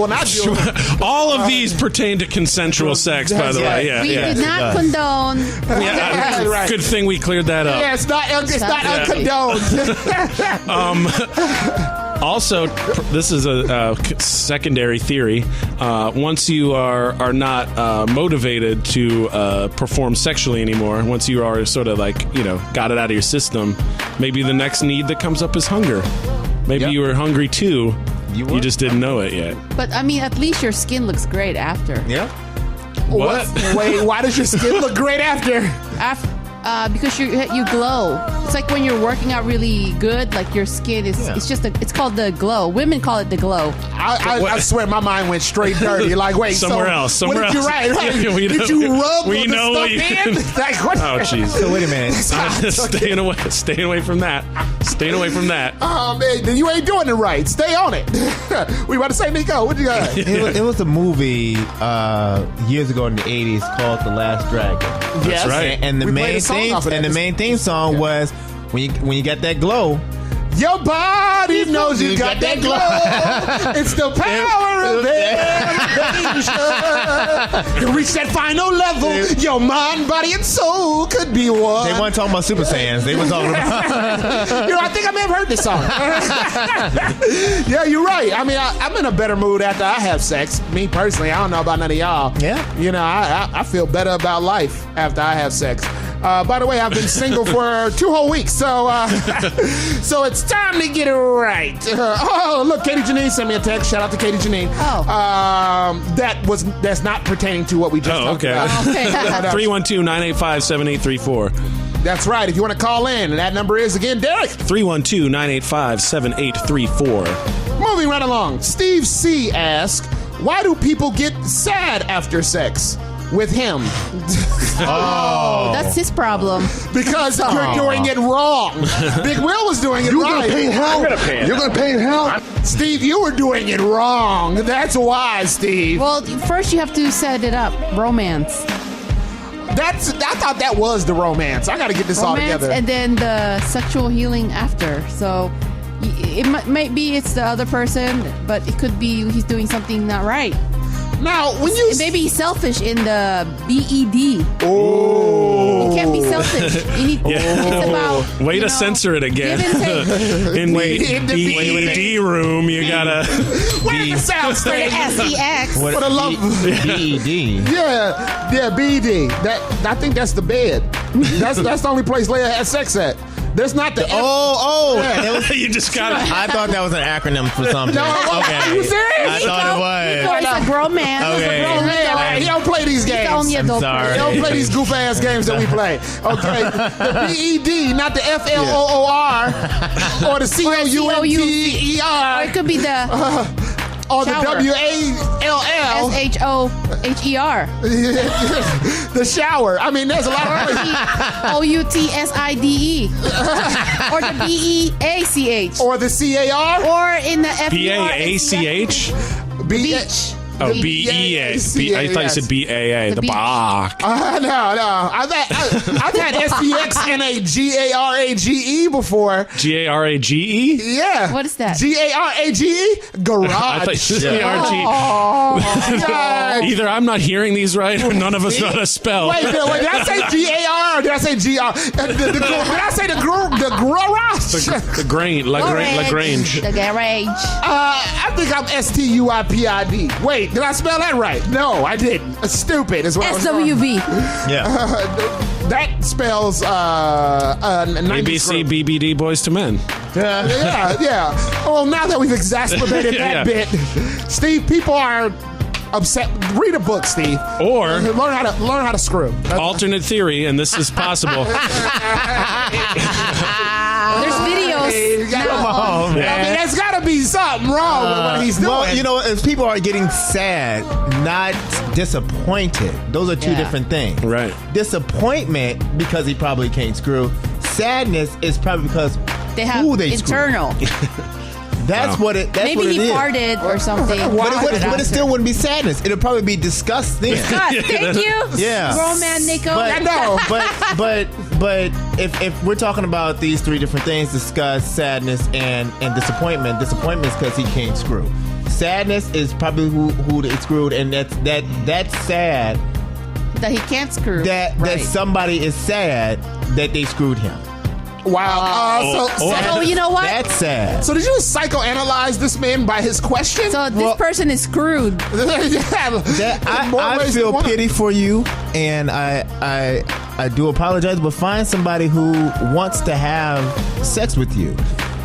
[SPEAKER 3] when I do
[SPEAKER 5] all of these pertain to consensual sex, by the way. Yeah,
[SPEAKER 6] we did not condone.
[SPEAKER 3] Right.
[SPEAKER 5] Good thing we cleared that up.
[SPEAKER 3] Yeah, it's not uncondoned.
[SPEAKER 5] Also, this is a secondary theory. Once you are not motivated to perform sexually anymore, once you are sort of got it out of your system, maybe the next need that comes up is hunger. Maybe you were hungry too. You just didn't know it yet.
[SPEAKER 6] But I mean, at least your skin looks great after.
[SPEAKER 4] Yeah.
[SPEAKER 5] What?
[SPEAKER 3] Wait, why does your skin look great after?
[SPEAKER 6] Because you glow. It's like when you're working out really good, like your skin is. It's just it's called the glow. Women call it the glow.
[SPEAKER 3] I swear my mind went straight dirty. Like, wait,
[SPEAKER 5] somewhere else.
[SPEAKER 3] What did you write? Did you rub the stuff in?
[SPEAKER 5] Oh, jeez.
[SPEAKER 4] So wait a minute.
[SPEAKER 5] Staying away from that. Staying away from that.
[SPEAKER 3] Oh man, then you ain't doing it right. Stay on it. We about to say, Nico, what you got?
[SPEAKER 4] It was a movie years ago in the 80s called The Last Dragon.
[SPEAKER 3] Yes,
[SPEAKER 5] that's right.
[SPEAKER 4] And the main theme song was when you got that glow.
[SPEAKER 3] Your body knows you got that glow. It's the power of elevation. To reach that final level, your mind, body, and soul could be one.
[SPEAKER 4] They weren't talking about Super Saiyans. They were talking about.
[SPEAKER 3] I think I may have heard this song. Yeah, you're right. I mean, I'm in a better mood after I have sex. Me personally, I don't know about none of y'all.
[SPEAKER 4] Yeah.
[SPEAKER 3] I feel better about life after I have sex. By the way, I've been single for 2 whole weeks, so it's time to get it right. Look, Katie Janine sent me a text. Shout out to Katie Janine. That's not pertaining to what we just talked about.
[SPEAKER 6] Okay.
[SPEAKER 5] 312-985-7834.
[SPEAKER 3] That's right. If you want to call in, and that number is again, Derek.
[SPEAKER 5] 312-985-7834.
[SPEAKER 3] Moving right along. Steve C. asks, why do people get sad after sex? with him.
[SPEAKER 6] Oh, that's his problem.
[SPEAKER 3] Because you're doing it wrong. Big Will was doing it right.
[SPEAKER 12] You're gonna pay in hell.
[SPEAKER 3] Steve, you were doing it wrong. That's why, Steve.
[SPEAKER 6] Well, first you have to set it up. Romance.
[SPEAKER 3] I thought that was the romance. I got to get this all together.
[SPEAKER 6] And then the sexual healing after. So it might be it's the other person, but it could be he's doing something not right.
[SPEAKER 3] Now,
[SPEAKER 6] maybe he's selfish in the B.A.D.
[SPEAKER 3] Oh,
[SPEAKER 6] you can't be selfish. You need, it's about
[SPEAKER 5] way to censor it again.
[SPEAKER 6] Give and take.
[SPEAKER 5] In the B.A.D. room, you gotta.
[SPEAKER 3] Where's the sound stage?
[SPEAKER 6] S-E-X.
[SPEAKER 3] For the love
[SPEAKER 4] B.E.D.
[SPEAKER 3] Yeah, B.D. I think that's the bed. That's the only place Leia has sex at. There's not the
[SPEAKER 5] You just got it.
[SPEAKER 4] I thought that was an acronym for something.
[SPEAKER 3] No,
[SPEAKER 4] okay.
[SPEAKER 3] Are you serious?
[SPEAKER 4] I thought it was.
[SPEAKER 6] It's a grown man.
[SPEAKER 4] Okay.
[SPEAKER 6] It's a grown man.
[SPEAKER 3] He don't play these games.
[SPEAKER 4] I'm sorry.
[SPEAKER 3] He don't play these goof ass games that we play. Okay, the B.E.D. not the F-L-O-O-R or the C-O-U-N-T-E-R.
[SPEAKER 6] Or it could be the
[SPEAKER 3] or
[SPEAKER 6] shower.
[SPEAKER 3] the W-A-L-L.
[SPEAKER 6] S-H-O-H-E-R.
[SPEAKER 3] The shower. I mean, there's a lot of
[SPEAKER 6] O-U-T-S-I-D-E. Or the B-E-A-C-H.
[SPEAKER 3] Or the C-A-R.
[SPEAKER 6] Or in the F-E-R.
[SPEAKER 5] B-A-A-C-H?
[SPEAKER 3] Beach.
[SPEAKER 5] Oh, B-E-A. I thought you said B-A-A. The Bach.
[SPEAKER 3] No. I've had S-P-X-N-A-G-A-R-A-G-E before.
[SPEAKER 5] G-A-R-A-G-E?
[SPEAKER 3] Yeah.
[SPEAKER 6] What is that?
[SPEAKER 3] G-A-R-A-G-E? Garage.
[SPEAKER 5] I thought you said G-A-R-G.
[SPEAKER 3] God.
[SPEAKER 5] Either I'm not hearing these right or none of us know how to spell.
[SPEAKER 3] Wait, did I say G-A-R or did I say G-R? Did I say the garage?
[SPEAKER 5] The Grange. LaGrange.
[SPEAKER 6] The garage.
[SPEAKER 3] I think I'm S-T-U-I-P-I-D. Wait, did I spell that right? No, I didn't. Stupid is what
[SPEAKER 6] S-W-V.
[SPEAKER 4] Yeah.
[SPEAKER 3] That spells
[SPEAKER 5] ABC, BBD, Boys to Men.
[SPEAKER 3] Yeah. Well, now that we've exacerbated that bit, Steve, people are upset. Read a book, Steve.
[SPEAKER 5] Or
[SPEAKER 3] learn how to screw.
[SPEAKER 5] Alternate theory, and this is possible.
[SPEAKER 6] There's videos.
[SPEAKER 3] Come on, man. I mean, there's got to be something wrong with what he's doing.
[SPEAKER 4] Well, you know, if people are getting sad, not disappointed, those are two different things.
[SPEAKER 5] Right.
[SPEAKER 4] Disappointment because he probably can't screw. Sadness is probably because
[SPEAKER 6] they have internal.
[SPEAKER 4] That's what it. That's
[SPEAKER 6] Maybe
[SPEAKER 4] what it
[SPEAKER 6] he
[SPEAKER 4] is.
[SPEAKER 6] farted or something.
[SPEAKER 4] But it still wouldn't be sadness. It'll probably be disgust. Then.
[SPEAKER 6] Thank you.
[SPEAKER 4] Yeah.
[SPEAKER 6] Grown man Nico.
[SPEAKER 4] But if we're talking about these three different things, disgust, sadness, and disappointment. Disappointment is because he can't screw. Sadness is probably who they screwed, and that's sad.
[SPEAKER 6] That he can't screw.
[SPEAKER 4] That somebody is sad that they screwed him.
[SPEAKER 3] Wow.
[SPEAKER 6] So you know what?
[SPEAKER 4] That's sad.
[SPEAKER 3] So did you psychoanalyze this man by his question?
[SPEAKER 6] So this person is screwed.
[SPEAKER 4] I feel pity for you, and I do apologize, but find somebody who wants to have sex with you.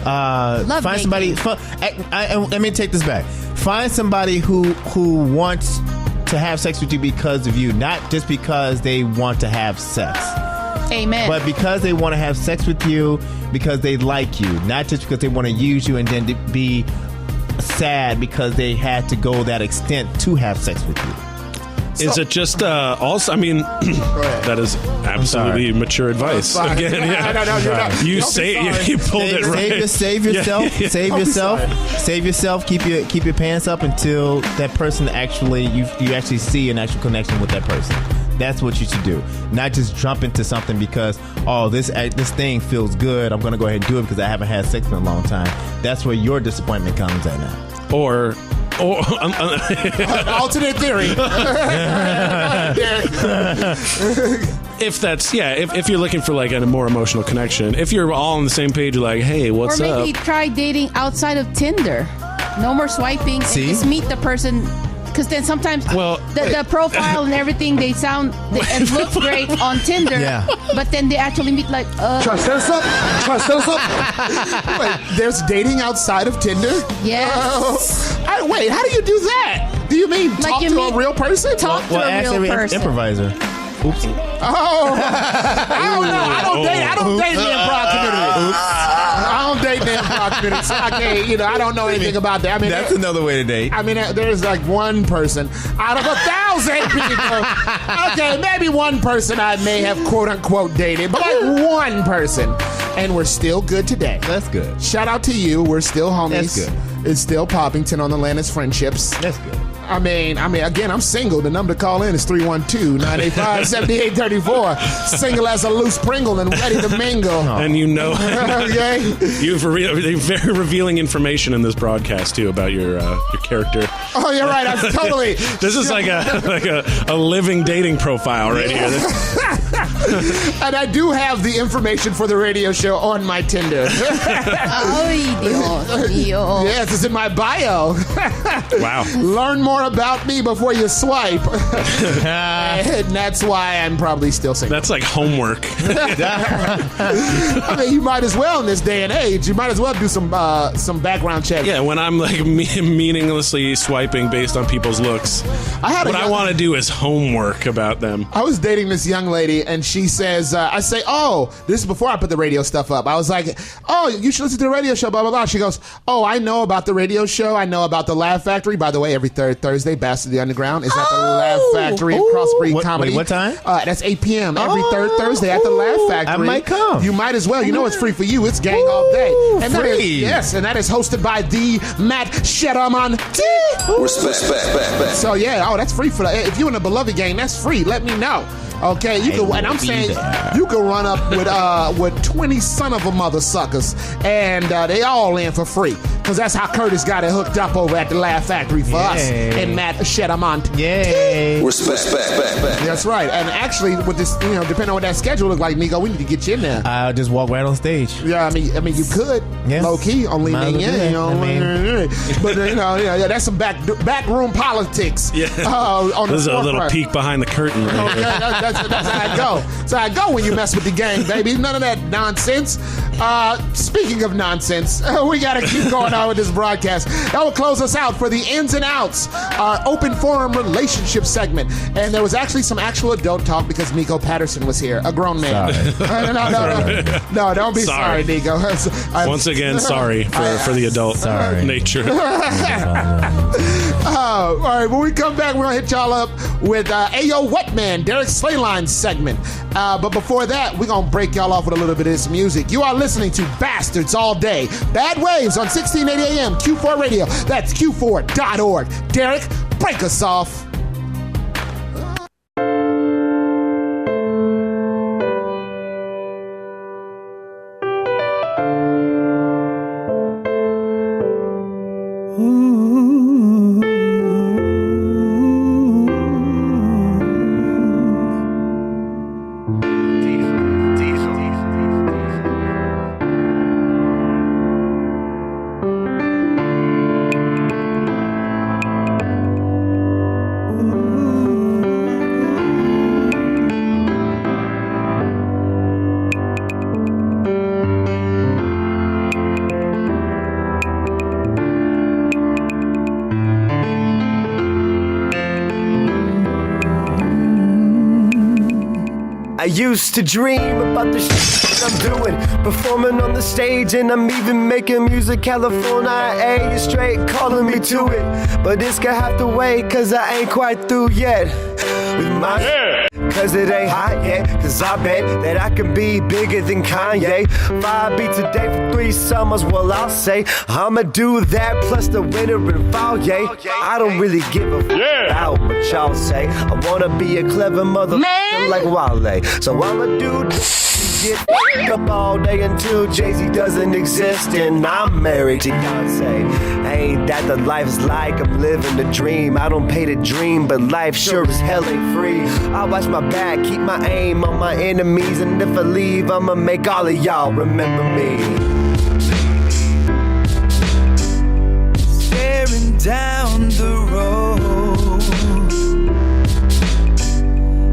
[SPEAKER 4] Find somebody. Let me take this back. Find somebody who wants to have sex with you because of you, not just because they want to have sex.
[SPEAKER 6] Amen.
[SPEAKER 4] But because they want to have sex with you, because they like you, not just because they want to use you and then to be sad because they had to go that extent to have sex with you.
[SPEAKER 5] Is it just also? I mean, that is absolutely mature advice. Again,
[SPEAKER 3] No,
[SPEAKER 5] you pulled it right.
[SPEAKER 4] Save yourself.
[SPEAKER 5] Yeah.
[SPEAKER 4] Save yourself. Keep your pants up until that person actually you actually see an actual connection with that person. That's what you should do. Not just jump into something because this thing feels good. I'm gonna go ahead and do it because I haven't had sex in a long time. That's where your disappointment comes at now.
[SPEAKER 5] Or
[SPEAKER 3] alternate theory.
[SPEAKER 5] If you're looking for like a more emotional connection, if you're all on the same page, you're like, hey, what's up?
[SPEAKER 6] Or maybe try dating outside of Tinder. No more swiping.
[SPEAKER 4] See?
[SPEAKER 6] And just meet the person. Because then sometimes the profile and everything it looks great on Tinder, but then they actually meet like
[SPEAKER 12] Try to set us up.
[SPEAKER 3] Wait, there's dating outside of Tinder?
[SPEAKER 6] Yes.
[SPEAKER 3] Wait, how do you do that? Do you mean talk to a real person?
[SPEAKER 6] Talk to a real person.
[SPEAKER 4] Improviser. Oops.
[SPEAKER 3] Oh, I don't know. I don't date the improv community. I don't date the improv community, so I can't. I don't know anything about that. I mean,
[SPEAKER 4] that's another way to date.
[SPEAKER 3] I mean, there's like one person out of 1,000 people. Okay, maybe one person I may have quote unquote dated, but like one person, and we're still good today.
[SPEAKER 4] That's good.
[SPEAKER 3] Shout out to you. We're still homies.
[SPEAKER 4] That's good.
[SPEAKER 3] It's still Poppington on the land is friendships.
[SPEAKER 4] That's good.
[SPEAKER 3] I mean, again, I'm single. The number to call in is 312-985-7834. Single as a loose Pringle and ready to mingle.
[SPEAKER 5] And
[SPEAKER 3] okay.
[SPEAKER 5] You've very revealing information in this broadcast too about your character.
[SPEAKER 3] Oh, you're right. I'm totally.
[SPEAKER 5] This is like a living dating profile right here.
[SPEAKER 3] And I do have the information for the radio show on my Tinder. Yes, it's in my bio.
[SPEAKER 5] Wow.
[SPEAKER 3] Learn more about me before you swipe. And that's why I'm probably still single.
[SPEAKER 5] That's like homework.
[SPEAKER 3] I mean, you might as well in this day and age. You might as well do some background checks.
[SPEAKER 5] Yeah, when I'm like meaninglessly swiping based on people's looks, I want to do is homework about them.
[SPEAKER 3] I was dating this young lady, and she says, I say, oh, this is before I put the radio stuff up. I was like, oh, you should listen to the radio show, blah, blah, blah. She goes, oh, I know about the radio show. I know about the Laugh Factory. By the way, every third Thursday, Bastard the Underground is at the Laugh Factory at Crossbreed Comedy.
[SPEAKER 4] Wait, what time?
[SPEAKER 3] That's 8 p.m. every third Thursday at the Laugh Factory.
[SPEAKER 4] I might come.
[SPEAKER 3] You might as well. You know it's free for you. It's gang all day. And
[SPEAKER 4] free.
[SPEAKER 3] That is hosted by the Matt Shedderman.
[SPEAKER 13] Respect.
[SPEAKER 3] So yeah, that's free for if you're in the Beloved gang, that's free. Let me know. Okay, you can, and I'm saying you can run up with 20 son of a mother suckers, and they all in for free, because that's how Curtis got it hooked up over at the Laugh Factory for us and Matt Shedamont.
[SPEAKER 4] Yay!
[SPEAKER 13] Respect.
[SPEAKER 3] That's right. And actually, with this, depending on what that schedule look like, Nico, we need to get you in there.
[SPEAKER 4] I'll just walk right on stage.
[SPEAKER 3] Yeah, I mean, you could low key only me in, but that's some backroom politics.
[SPEAKER 5] Yeah,
[SPEAKER 3] on
[SPEAKER 5] this is
[SPEAKER 3] the
[SPEAKER 5] a little peek behind the curtain. Right here.
[SPEAKER 3] That's how I go. That's how I go when you mess with the gang, baby. None of that nonsense. Speaking of nonsense, we got to keep going on with this broadcast. That will close us out for the ins and outs, our open forum relationship segment. And there was actually some actual adult talk because Nico Patterson was here, a grown man. No, don't be sorry, Nico.
[SPEAKER 5] Once again, sorry for the adult nature.
[SPEAKER 3] All right, when we come back, we're going to hit y'all up with Ayo What Man, Derek Slayline's segment. But before that, we're going to break y'all off with a little bit of this music. You are listening to Bastards All Day. Bad Waves on 1680 AM, Q4 Radio. That's Q4.org. Derek, break us off.
[SPEAKER 9] I used to dream about the shit I'm doing, performing on the stage, and I'm even making music. California, you're straight calling me to it, but this gonna have to wait, cause I ain't quite through yet with my cause it ain't hot yet, cause I bet that I can be bigger than Kanye. 5 beats a day for 3 summers, well I'll say I'ma do that plus the winter and fall, yay. I don't really give a about what y'all say. I wanna be a clever mother like Wale, so I'ma do get up all day until Jay-Z doesn't exist and I'm married to Beyonce. Ain't that the life's like? I'm living the dream. I don't pay to dream, but life sure as hell ain't free. I watch my back, keep my aim on my enemies, and if I leave, I'ma make all of y'all remember me.
[SPEAKER 22] Staring down the road,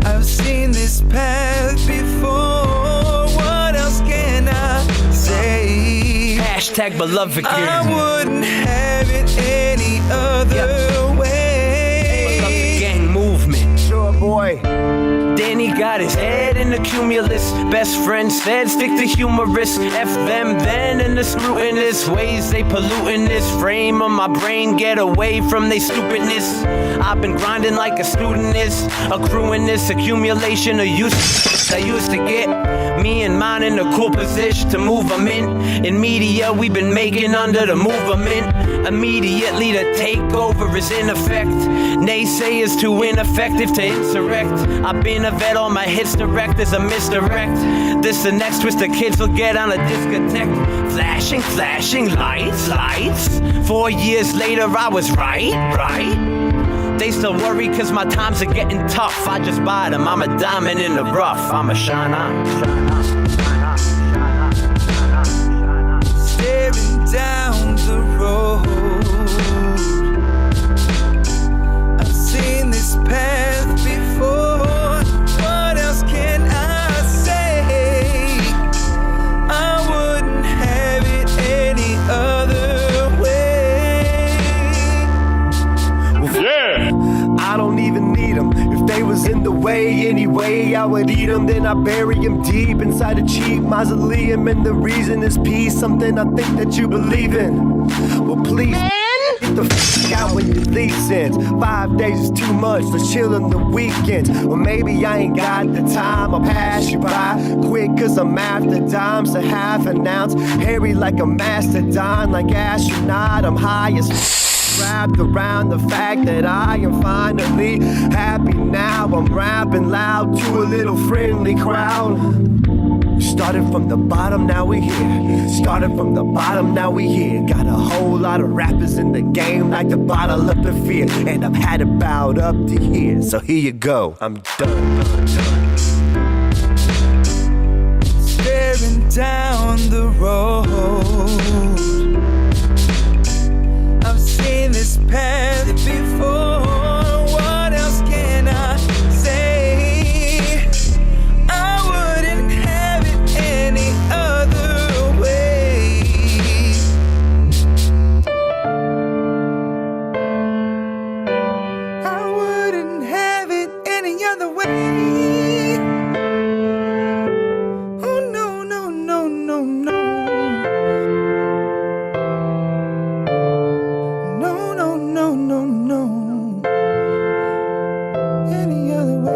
[SPEAKER 22] I've seen this path before. What else can I say?
[SPEAKER 8] Hashtag beloved gang.
[SPEAKER 22] I wouldn't have it any other way.
[SPEAKER 8] Beloved gang movement.
[SPEAKER 9] Sure, boy.
[SPEAKER 8] Then Then he got his head in the cumulus. Best friend said, stick to humorous. F them then and the scrutinous ways they polluting this frame of my brain. Get away from they stupidness. I've been grinding like a student is, accruing this accumulation of use I used to get. Me and mine in a cool position to move them in media we've been making under the movement. Immediately the takeover is in effect. Naysayers too ineffective to insurrect. I've been a vet, all my hits direct as a misdirect. This the next twist the kids will get on a discotheque. Flashing lights. 4 years later I was right. They still worry cause my times are getting tough. I just buy them, I'm a diamond in the rough. I'm a shine on.
[SPEAKER 22] Staring down the road, I've seen this path before. What else can I say? I wouldn't have it any other way.
[SPEAKER 9] Yeah! I don't even need them. If they was in the way anyway, I would eat them. Then I bury them deep inside a cheap mausoleum. And the reason is peace, something I think that you believe in. Well, please get the f*** out when your leave ends. 5 days is too much, let's chill on the weekends. Or maybe I ain't got the time, I'll pass you by quick cause I'm after dimes. A half an ounce, hairy like a mastodon, like astronaut. I'm high as wrapped around the fact that I am finally happy now. I'm rapping loud to a little friendly crowd. Started from the bottom, now we here. Started from the bottom, now we here. Got a whole lot of rappers in the game, like the bottle up in fear. And I've had it bowed up to here, so here you go, I'm done.
[SPEAKER 22] Staring down the road, I've seen this path before. What else can I say? I wouldn't have it any other way. I wouldn't have it any other way. Oh no, no, no, no, no. No. Any other way.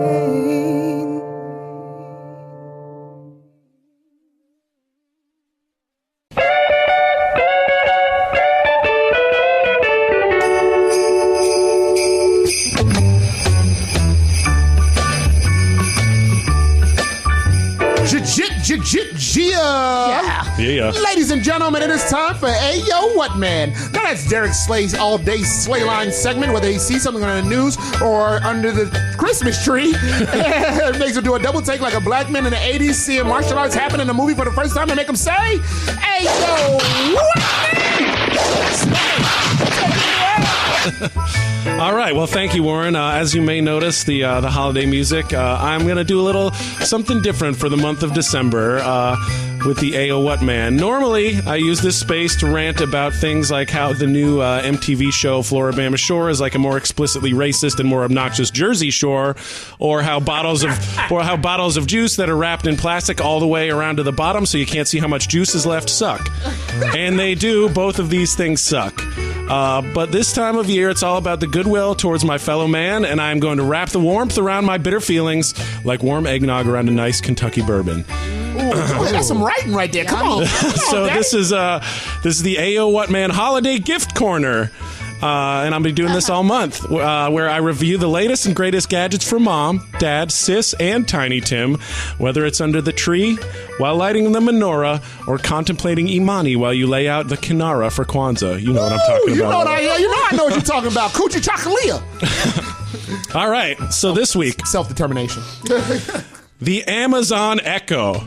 [SPEAKER 3] Yeah. Ladies and gentlemen, it is time for Ayo What Man. Now that's Derek Slay's all-day Slay Line segment, whether he sees something on the news or under the Christmas tree. It makes him do a double take like a black man in the 80s seeing martial arts happen in a movie for the first time and make him say, Ayo What Man!
[SPEAKER 5] All right. Well, thank you, Warren. As you may notice, the holiday music, I'm going to do a little something different for the month of December with the Ayo What Man. Normally, I use this space to rant about things like how the new MTV show Floribama Shore is like a more explicitly racist and more obnoxious Jersey Shore, or how bottles of juice that are wrapped in plastic all the way around to the bottom so you can't see how much juice is left suck. And they do. Both of these things suck. But this time of year, it's all about the goodwill towards my fellow man, and I'm going to wrap the warmth around my bitter feelings like warm eggnog around a nice Kentucky bourbon.
[SPEAKER 3] Ooh, that's some writing right there. Come on.
[SPEAKER 5] So this is the Ayo What Man Holiday Gift Corner. And I'll be doing this all month, where I review the latest and greatest gadgets for Mom, Dad, Sis, and Tiny Tim, whether it's under the tree, while lighting the menorah, or contemplating Imani while you lay out the kinara for Kwanzaa. You know what I'm talking about.
[SPEAKER 3] I know what you're talking about. Coochie Chocolate.
[SPEAKER 5] All right, so this week...
[SPEAKER 3] Self-determination.
[SPEAKER 5] The Amazon Echo.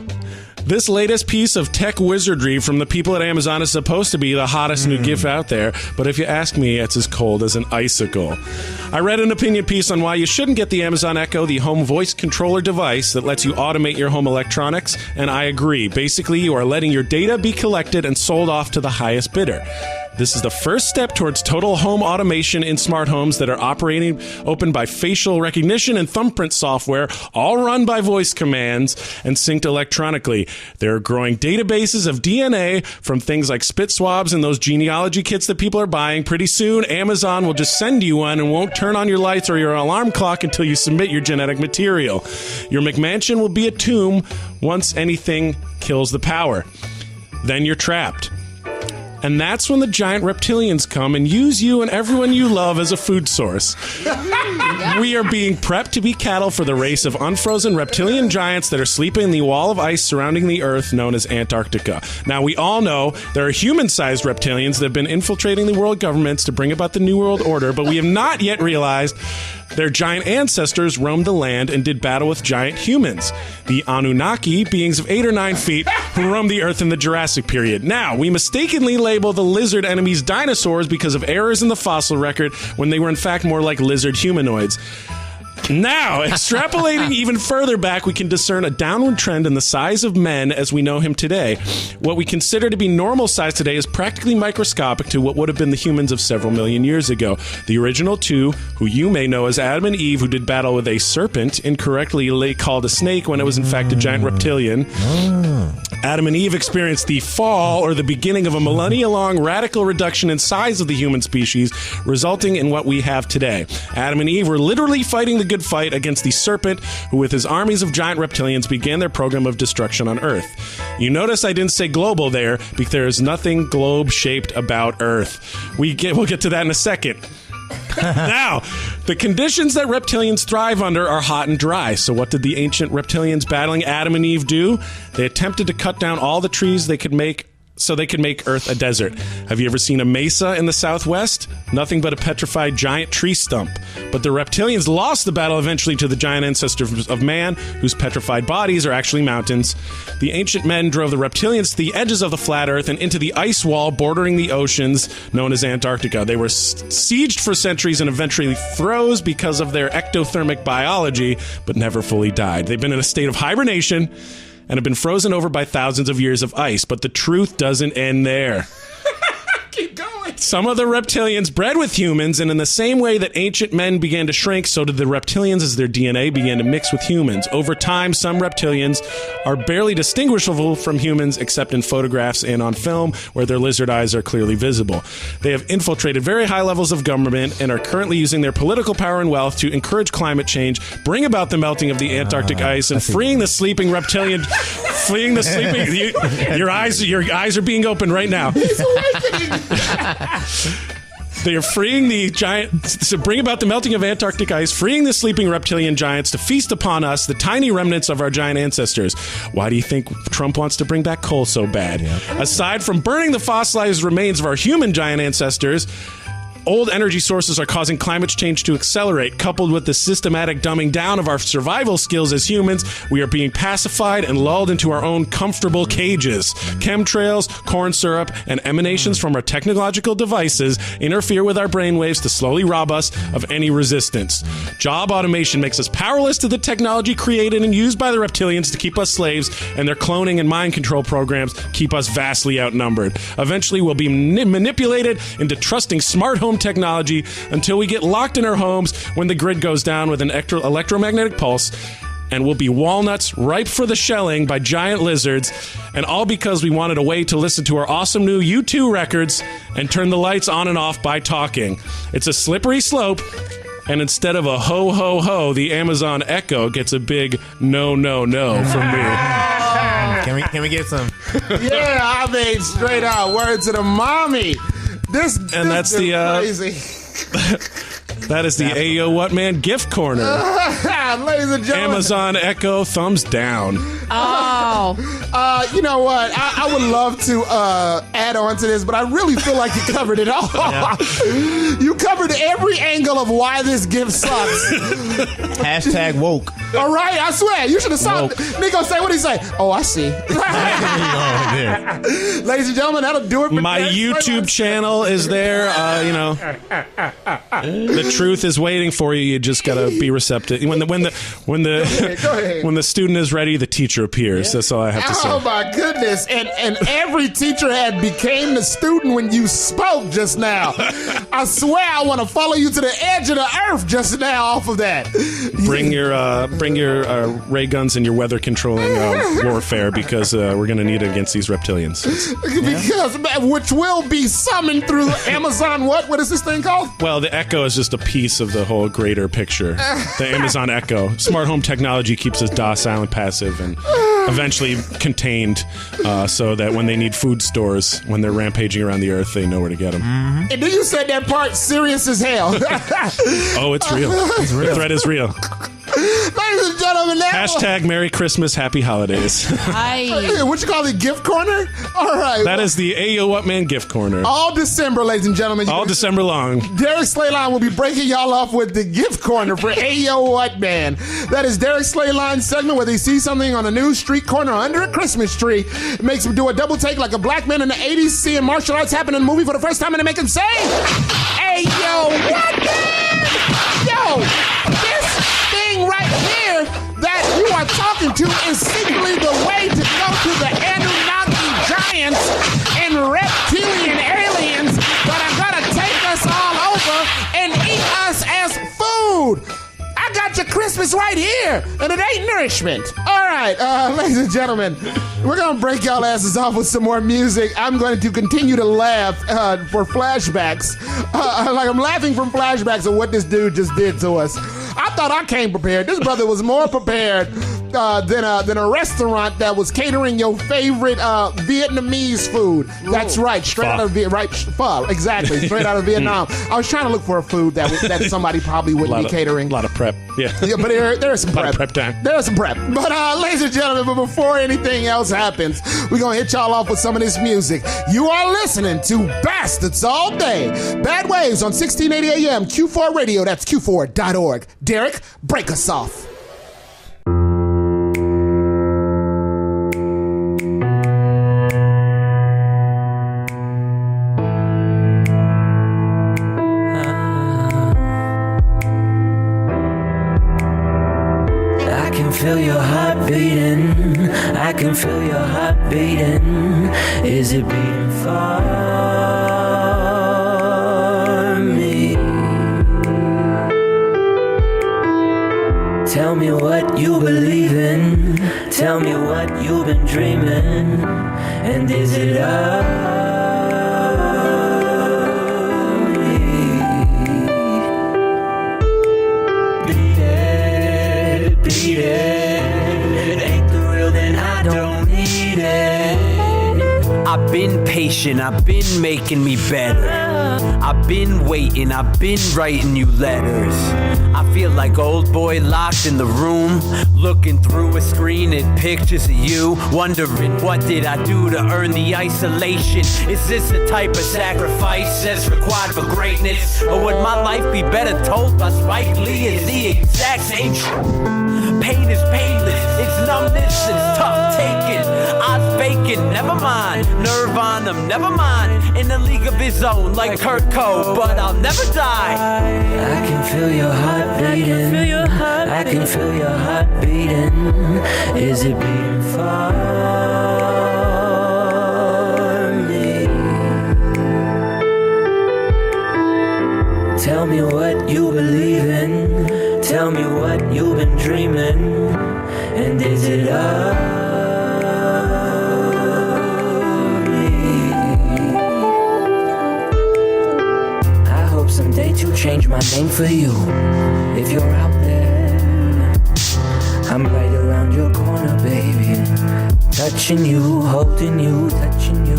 [SPEAKER 5] This latest piece of tech wizardry from the people at Amazon is supposed to be the hottest new gift out there, but if you ask me, it's as cold as an icicle. I read an opinion piece on why you shouldn't get the Amazon Echo, the home voice controller device that lets you automate your home electronics, and I agree. Basically, you are letting your data be collected and sold off to the highest bidder. This is the first step towards total home automation in smart homes that are opened by facial recognition and thumbprint software, all run by voice commands and synced electronically. There are growing databases of DNA from things like spit swabs and those genealogy kits that people are buying. Pretty soon, Amazon will just send you one and won't turn on your lights or your alarm clock until you submit your genetic material. Your McMansion will be a tomb once anything kills the power. Then you're trapped. And that's when the giant reptilians come and use you and everyone you love as a food source. We are being prepped to be cattle for the race of unfrozen reptilian giants that are sleeping in the wall of ice surrounding the Earth known as Antarctica. Now, we all know there are human-sized reptilians that have been infiltrating the world governments to bring about the New World Order, but we have not yet realized their giant ancestors roamed the land and did battle with giant humans, the Anunnaki, beings of 8 or 9 feet, who roamed the Earth in the Jurassic period. Now, we mistakenly label the lizard enemies dinosaurs because of errors in the fossil record when they were in fact more like lizard humanoids. Now, extrapolating even further back, we can discern a downward trend in the size of men as we know him today. What we consider to be normal size today is practically microscopic to what would have been the humans of several million years ago. The original two, who you may know as Adam and Eve, who did battle with a serpent, incorrectly called a snake when it was in fact a giant reptilian. Adam and Eve experienced the fall, or the beginning of a millennia-long radical reduction in size of the human species, resulting in what we have today. Adam and Eve were literally fighting the good fight against the serpent, who with his armies of giant reptilians began their program of destruction on Earth. You notice I didn't say global there, because there is nothing globe-shaped about Earth. We'll get to that in a second. Now, the conditions that reptilians thrive under are hot and dry. So what did the ancient reptilians battling Adam and Eve do? They attempted to cut down all the trees they could make so they could make Earth a desert. Have you ever seen a mesa in the Southwest? Nothing but a petrified giant tree stump. But the reptilians lost the battle eventually to the giant ancestors of man, whose petrified bodies are actually mountains. The ancient men drove the reptilians to the edges of the flat Earth and into the ice wall bordering the oceans known as Antarctica. They were sieged for centuries and eventually froze because of their ectothermic biology, but never fully died. They've been in a state of hibernation and have been frozen over by thousands of years of ice. But the truth doesn't end there.
[SPEAKER 3] Keep going.
[SPEAKER 5] Some of the reptilians bred with humans, and in the same way that ancient men began to shrink, so did the reptilians as their DNA began to mix with humans. Over time, some reptilians are barely distinguishable from humans except in photographs and on film, where their lizard eyes are clearly visible. They have infiltrated very high levels of government and are currently using their political power and wealth to encourage climate change, bring about the melting of the Antarctic ice, and freeing the sleeping reptilian... fleeing the sleeping... Your eyes are being opened right now.
[SPEAKER 3] He's awakening.
[SPEAKER 5] They are freeing the giant to bring about the melting of Antarctic ice, freeing the sleeping reptilian giants to feast upon us, the tiny remnants of our giant ancestors. Why do you think Trump wants to bring back coal so bad? Yeah. Aside from burning the fossilized remains of our human giant ancestors, old energy sources are causing climate change to accelerate. Coupled with the systematic dumbing down of our survival skills as humans, we are being pacified and lulled into our own comfortable cages. Chemtrails, corn syrup, and emanations from our technological devices interfere with our brainwaves to slowly rob us of any resistance. Job automation makes us powerless to the technology created and used by the reptilians to keep us slaves, and their cloning and mind control programs keep us vastly outnumbered. Eventually, we'll be manipulated into trusting smart home technology until we get locked in our homes when the grid goes down with an electromagnetic pulse, and we'll be walnuts ripe for the shelling by giant lizards, and all because we wanted a way to listen to our awesome new U2 records and turn the lights on and off by talking. It's a slippery slope, and instead of a ho ho ho, the Amazon Echo gets a big no no no from me.
[SPEAKER 4] Can we get some?
[SPEAKER 3] Yeah, I mean, straight out words of the mommy.
[SPEAKER 5] That's the that is the Ayo What Man gift corner.
[SPEAKER 3] Ladies and gentlemen,
[SPEAKER 5] Amazon Echo thumbs down.
[SPEAKER 6] Oh,
[SPEAKER 3] you know what? I would love to add on to this, but I really feel like you covered it all. Yeah. You covered every angle of why this gift sucks.
[SPEAKER 4] Hashtag woke.
[SPEAKER 3] All right, I swear. You should have saw Nico say what he say. Oh, I see. Ladies and gentlemen, that'll do it for
[SPEAKER 5] my YouTube channel is there. The truth is waiting for you. You just gotta be receptive. When the student is ready, the teacher appears. That's all I have to say.
[SPEAKER 3] Oh my goodness. goodness. And every teacher had became the student when you spoke just now. I swear I want to follow you to the edge of the earth just now off of that.
[SPEAKER 5] Bring your ray guns and your weather controlling warfare because we're going to need it against these reptilians.
[SPEAKER 3] Because, which will be summoned through Amazon what is this thing called?
[SPEAKER 5] Well, the Echo is just a piece of the whole greater picture. The Amazon Echo. Smart home technology keeps us docile and passive and eventually contained so that when they need food stores, when they're rampaging around the earth, they know where to get them.
[SPEAKER 3] And then you said that part serious as hell.
[SPEAKER 5] Oh, it's real. The threat is real.
[SPEAKER 3] Ladies and gentlemen,
[SPEAKER 5] hashtag Merry Christmas, Happy Holidays.
[SPEAKER 3] What you call the gift corner? All right.
[SPEAKER 5] That is the Ayo What Man gift corner.
[SPEAKER 3] All December, ladies and gentlemen.
[SPEAKER 5] All December long.
[SPEAKER 3] Derek Slayline will be breaking y'all off with the gift corner for Ayo What Man. That is Derek Slayline's segment where they see something on a new street corner under a Christmas tree. It makes him do a double take like a black man in the 80s seeing martial arts happen in a movie for the first time and they make him say, Ayo What Man? Yo, this thing right here that you are talking to is secretly the way to go to the Anunnaki giants and reptilian aliens that are gonna take us all over and eat us as food. I got your Christmas right here, and it ain't nourishment. All right, ladies and gentlemen, we're gonna break y'all asses off with some more music. I'm going to continue to laugh for flashbacks. Like I'm laughing from flashbacks of what this dude just did to us. I thought I came prepared. This brother was more prepared than a restaurant that was catering your favorite Vietnamese food. That's right, straight out of Vietnam. Pho, exactly, straight out of Vietnam. I was trying to look for a food that somebody probably wouldn't be catering.
[SPEAKER 5] A lot of prep, yeah.
[SPEAKER 3] But there's some prep.
[SPEAKER 5] A lot of prep time.
[SPEAKER 3] There's some prep. But ladies and gentlemen, but before anything else happens, we're going to hit y'all off with some of this music. You are listening to Bastards All Day. Bad Waves on 1680 AM, Q4 Radio. That's Q4.org. Derek, break us off.
[SPEAKER 20] Feel your heart beating. I can feel your heart beating. Is it beating for me? Tell me what you believe in. Tell me what you've been dreaming. And is it beat it, ain't the real, then I don't need it.
[SPEAKER 8] I've been patient, I've been making me better. I've been waiting, I've been writing you letters. I feel like old boy locked in the room, looking through a screen at pictures of you, wondering what did I do to earn the isolation? Is this the type of sacrifice that's required for greatness? Or would my life be better told by Spike Lee as the exact same truth? Pain is painless, it's numbness, it's tough taking. Odds vacant, never mind. Nerve on him, never mind. In the league of his own, like Kurt Cole, but I'll never die.
[SPEAKER 20] I can feel your heart beating. I can feel your heart beating. Is it beating for me? Tell me what you believe in. Tell me what you've been dreaming. And is it someday to change my name for you. If you're out there, I'm right around your corner, baby. Touching you, holding you, touching you.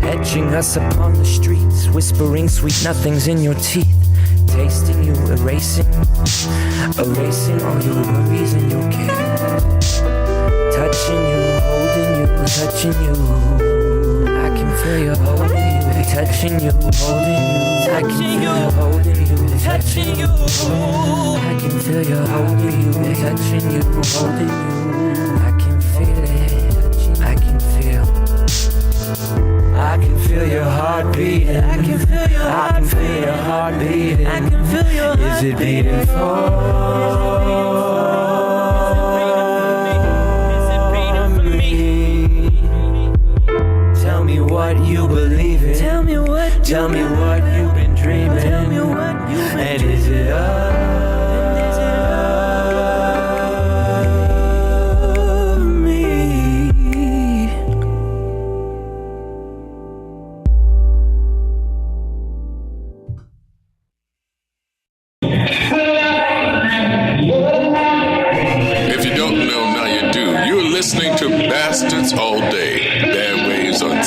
[SPEAKER 20] Etching us upon the streets, whispering sweet nothings in your teeth. Tasting you, erasing all your worries and your care. Touching you, holding you, touching you. I can feel your holding you. Touching you, holding you, I can feel you holding you, touching you. I can feel you holding you, touching you, holding you. I can feel it, I can feel your heart beating. I can feel your heart beating. I can feel your heart. Is it beating for me?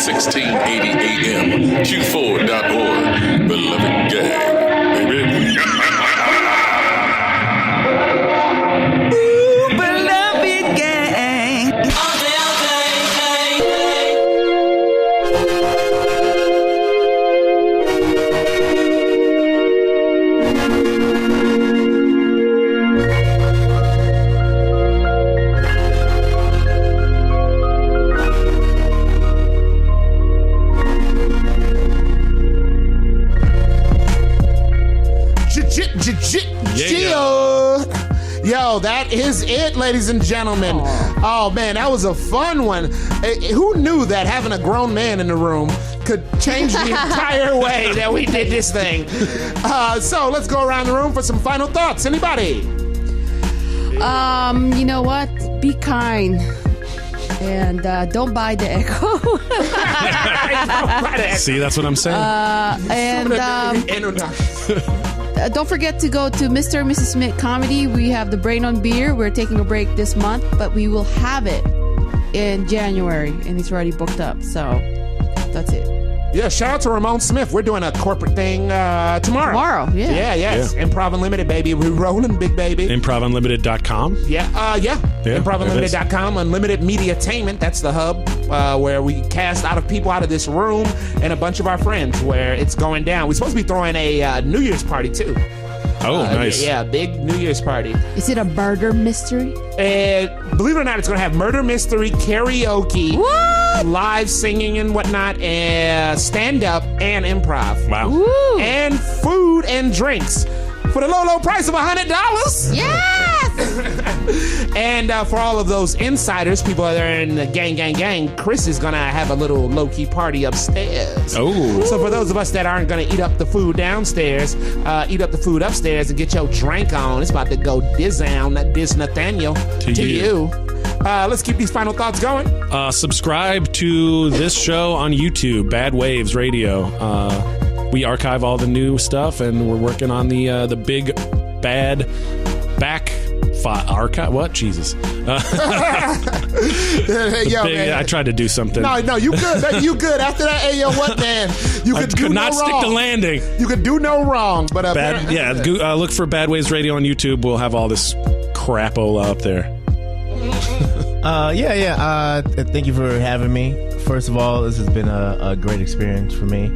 [SPEAKER 1] 1680 AM, Q4.org. Beloved gang, baby.
[SPEAKER 22] Ooh, beloved gang.
[SPEAKER 3] Yo, that is it, ladies and gentlemen. Oh, man, that was a fun one. Who knew that having a grown man in the room could change the entire way that we did this thing? So let's go around the room for some final thoughts. Anybody?
[SPEAKER 6] You know what? Be kind. And don't buy the Echo.
[SPEAKER 5] See, that's what I'm saying.
[SPEAKER 6] Don't forget to go to Mr. and Mrs. Smith Comedy. We have the Brain on Beer. We're taking a break this month, but we will have it in January, and it's already booked up. So that's it.
[SPEAKER 3] Yeah, shout out to Ramon Smith. We're doing a corporate thing tomorrow.
[SPEAKER 6] Tomorrow, yeah.
[SPEAKER 3] Yeah. Improv Unlimited, baby. We're rolling, big baby.
[SPEAKER 5] ImprovUnlimited.com.
[SPEAKER 3] Yeah. ImprovUnlimited.com. Unlimited Mediatainment. That's the hub where we cast people out of this room and a bunch of our friends where it's going down. We're supposed to be throwing a New Year's party, too.
[SPEAKER 5] Oh, nice.
[SPEAKER 3] Yeah, big New Year's party.
[SPEAKER 6] Is it a murder mystery?
[SPEAKER 3] Believe it or not, it's going to have murder mystery, karaoke, live singing and whatnot, stand-up and improv.
[SPEAKER 5] Wow.
[SPEAKER 6] Woo.
[SPEAKER 3] And food and drinks for the low price of $100.
[SPEAKER 6] Yes!
[SPEAKER 3] And for all of those insiders, people that are in the gang, Chris is going to have a little low-key party upstairs.
[SPEAKER 5] Oh.
[SPEAKER 3] So for those of us that aren't going to eat up the food downstairs, eat up the food upstairs and get your drink on. It's about to go diz-down, Diz Nathaniel, to you. Let's keep these final thoughts going.
[SPEAKER 5] Subscribe to this show on YouTube, Bad Waves Radio. We archive all the new stuff, and we're working on the big bad back archive. What? Jesus.
[SPEAKER 3] Yo, man.
[SPEAKER 5] I tried to do something.
[SPEAKER 3] No, you good. Baby, you good. After that, hey, yo, what, man? You could do
[SPEAKER 5] not
[SPEAKER 3] no
[SPEAKER 5] stick
[SPEAKER 3] wrong.
[SPEAKER 5] the landing.
[SPEAKER 3] You could do no wrong. But
[SPEAKER 5] look for Bad Waves Radio on YouTube. We'll have all this crapola up there.
[SPEAKER 4] Thank you for having me. First of all, this has been a great experience for me.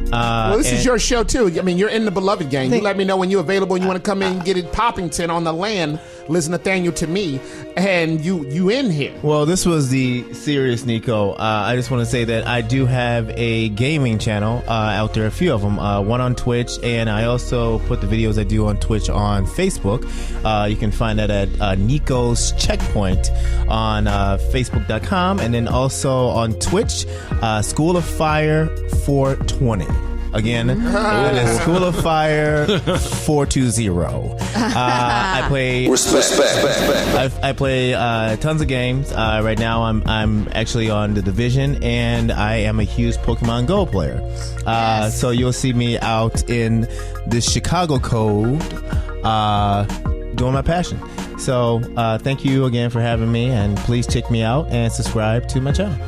[SPEAKER 3] This is your show, too. I mean, you're in the Beloved Gang. You let me know when you're available and you want to come in and get it Poppington on the land. Listen, Nathaniel, to me. And you in here.
[SPEAKER 4] Well, this was the serious Nico. I just want to say that I do have a gaming channel out there, a few of them. One on Twitch, and I also put the videos I do on Twitch on Facebook. You can find that at Nico's Checkpoint on Facebook.com, and then also on Twitch, School of Fire 420. Again, that is School of Fire 420. I play respect. I play tons of games. Right now, I'm actually on the Division, and I am a huge Pokemon Go player. So you'll see me out in the Chicago Code doing my passion. So thank you again for having me, and please check me out and subscribe to my channel.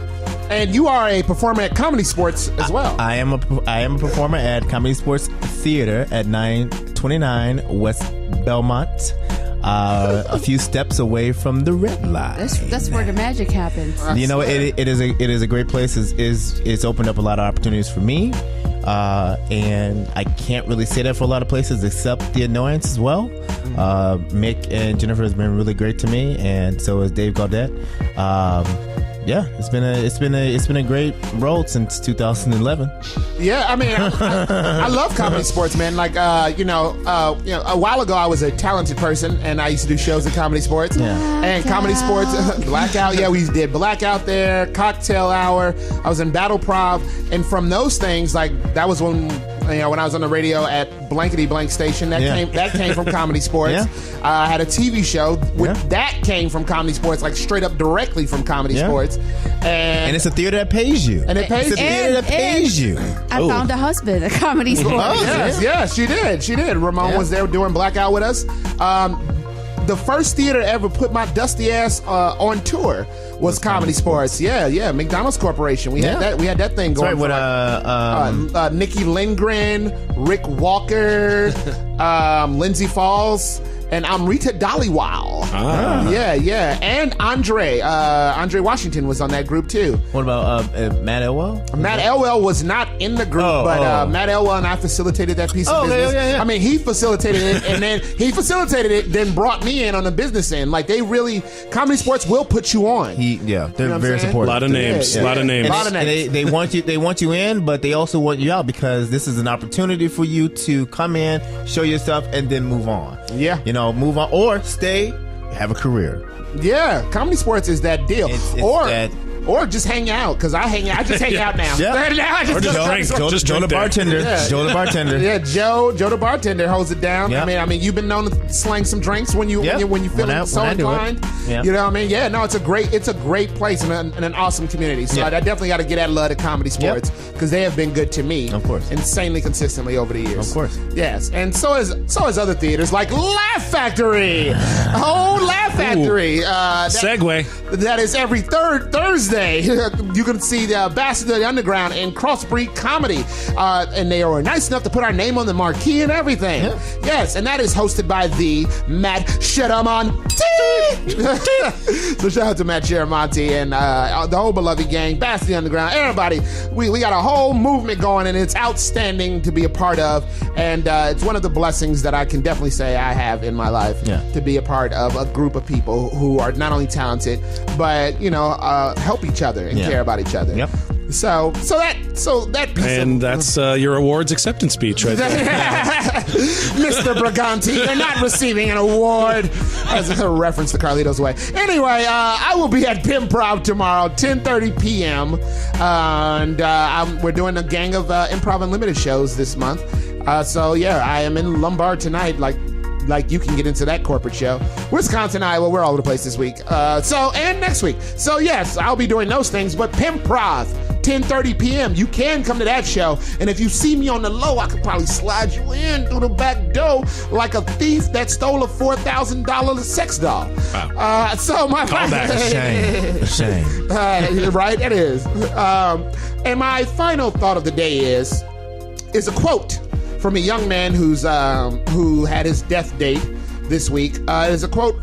[SPEAKER 3] And you are a performer at Comedy Sports as well.
[SPEAKER 4] I am a performer at Comedy Sports Theater at 929 West Belmont, a few steps away from the Red Line.
[SPEAKER 6] That's where the magic happens.
[SPEAKER 4] You know, it is a great place. It's opened up a lot of opportunities for me, and I can't really say that for a lot of places except the annoyance as well. Mick and Jennifer has been really great to me, and so has Dave Gaudette. It's been a great road since 2011.
[SPEAKER 3] Yeah, I mean, I love Comedy Sports, man. Like, a while ago I was a talented person, and I used to do shows at Comedy Sports.
[SPEAKER 4] Yeah.
[SPEAKER 3] And Comedy Sports, Blackout. Yeah, we did Blackout there, Cocktail Hour. I was in Battle Prov, and from those things, like that was when I was on the radio at Blankety Blank Station. That came from Comedy Sports.
[SPEAKER 4] Yeah.
[SPEAKER 3] I had a TV show that came from Comedy Sports, like straight up directly from Comedy Sports. And
[SPEAKER 4] it's a theater that pays you.
[SPEAKER 3] And it pays you.
[SPEAKER 4] It's a theater that pays you.
[SPEAKER 6] I found a husband at Comedy Sports.
[SPEAKER 3] Yes, she did. Ramon was there doing Blackout with us. the first theater to ever put my dusty ass on tour was Comedy Sports. Yeah. McDonald's Corporation. We had that thing going.
[SPEAKER 4] That's right,
[SPEAKER 3] with Nikki Lindgren, Rick Walker, Lindsay Falls, and Amrita Dhaliwal. Yeah. And Andre Washington was on that group too.
[SPEAKER 4] What about Matt Elwell?
[SPEAKER 3] Matt Elwell was not in the group, but Matt Elwell and I facilitated that piece of business.
[SPEAKER 4] Yeah.
[SPEAKER 3] I mean, he facilitated it, and then brought me in on the business end. Like, they really, Comedy Sports will put you on.
[SPEAKER 4] They're very supportive.
[SPEAKER 5] A lot of names.
[SPEAKER 4] And they want you in, but they also want you out, because this is an opportunity for you to come in, show yourself, and then move on.
[SPEAKER 3] Yeah.
[SPEAKER 4] Move on, or stay, have a career.
[SPEAKER 3] Yeah, Comedy Sports is that deal. Or just hang out, because I just hang out now.
[SPEAKER 4] Yeah.
[SPEAKER 5] Or just drink.
[SPEAKER 4] Joe the bartender.
[SPEAKER 3] Yeah.
[SPEAKER 4] Joe the bartender.
[SPEAKER 3] Yeah, Joe the bartender holds it down.
[SPEAKER 4] Yeah.
[SPEAKER 3] I mean, you've been known to slang some drinks when you feel so inclined.
[SPEAKER 4] Yeah.
[SPEAKER 3] You know what I mean? Yeah, no, it's a great place and an awesome community. So I definitely got to get that love to Comedy Sports, because they have been good to me.
[SPEAKER 4] Of course.
[SPEAKER 3] Insanely consistently over the years.
[SPEAKER 4] Of course.
[SPEAKER 3] Yes, and so is other theaters like Laugh Factory. Laugh Factory.
[SPEAKER 5] Segue.
[SPEAKER 3] That is every third Thursday. You can see the Bastard of the Underground and Crossbreed Comedy. And they are nice enough to put our name on the marquee and everything. Yeah. Yes, and that is hosted by the Matt Sheramonte. So shout out to Matt Sheramonte and the whole beloved gang, Bastard of the Underground, everybody. We got a whole movement going, and it's outstanding to be a part of. And it's one of the blessings that I can definitely say I have in my life, to be a part of a group of people who are not only talented, but help each other and care about each other.
[SPEAKER 4] Yep.
[SPEAKER 3] So that piece
[SPEAKER 5] and that's your awards acceptance speech right there.
[SPEAKER 3] Mr. Briganti, you're not receiving an award. As a reference to Carlito's Way. Anyway, I will be at Pimprov tomorrow, 10:30 p.m. And we're doing a gang of Improv Unlimited shows this month. So I am in Lombard tonight, like you can get into that corporate show. Wisconsin, Iowa, we're all over the place this week. And next week. So yes, I'll be doing those things, but Pimprov, 10:30 p.m. You can come to that show, and if you see me on the low, I could probably slide you in through the back door like a thief that stole a $4,000 sex doll.
[SPEAKER 5] Wow.
[SPEAKER 3] So my
[SPEAKER 5] call that
[SPEAKER 4] a shame.
[SPEAKER 3] Right, it is. And my final thought of the day is a quote from a young man who had his death date this week. Is a quote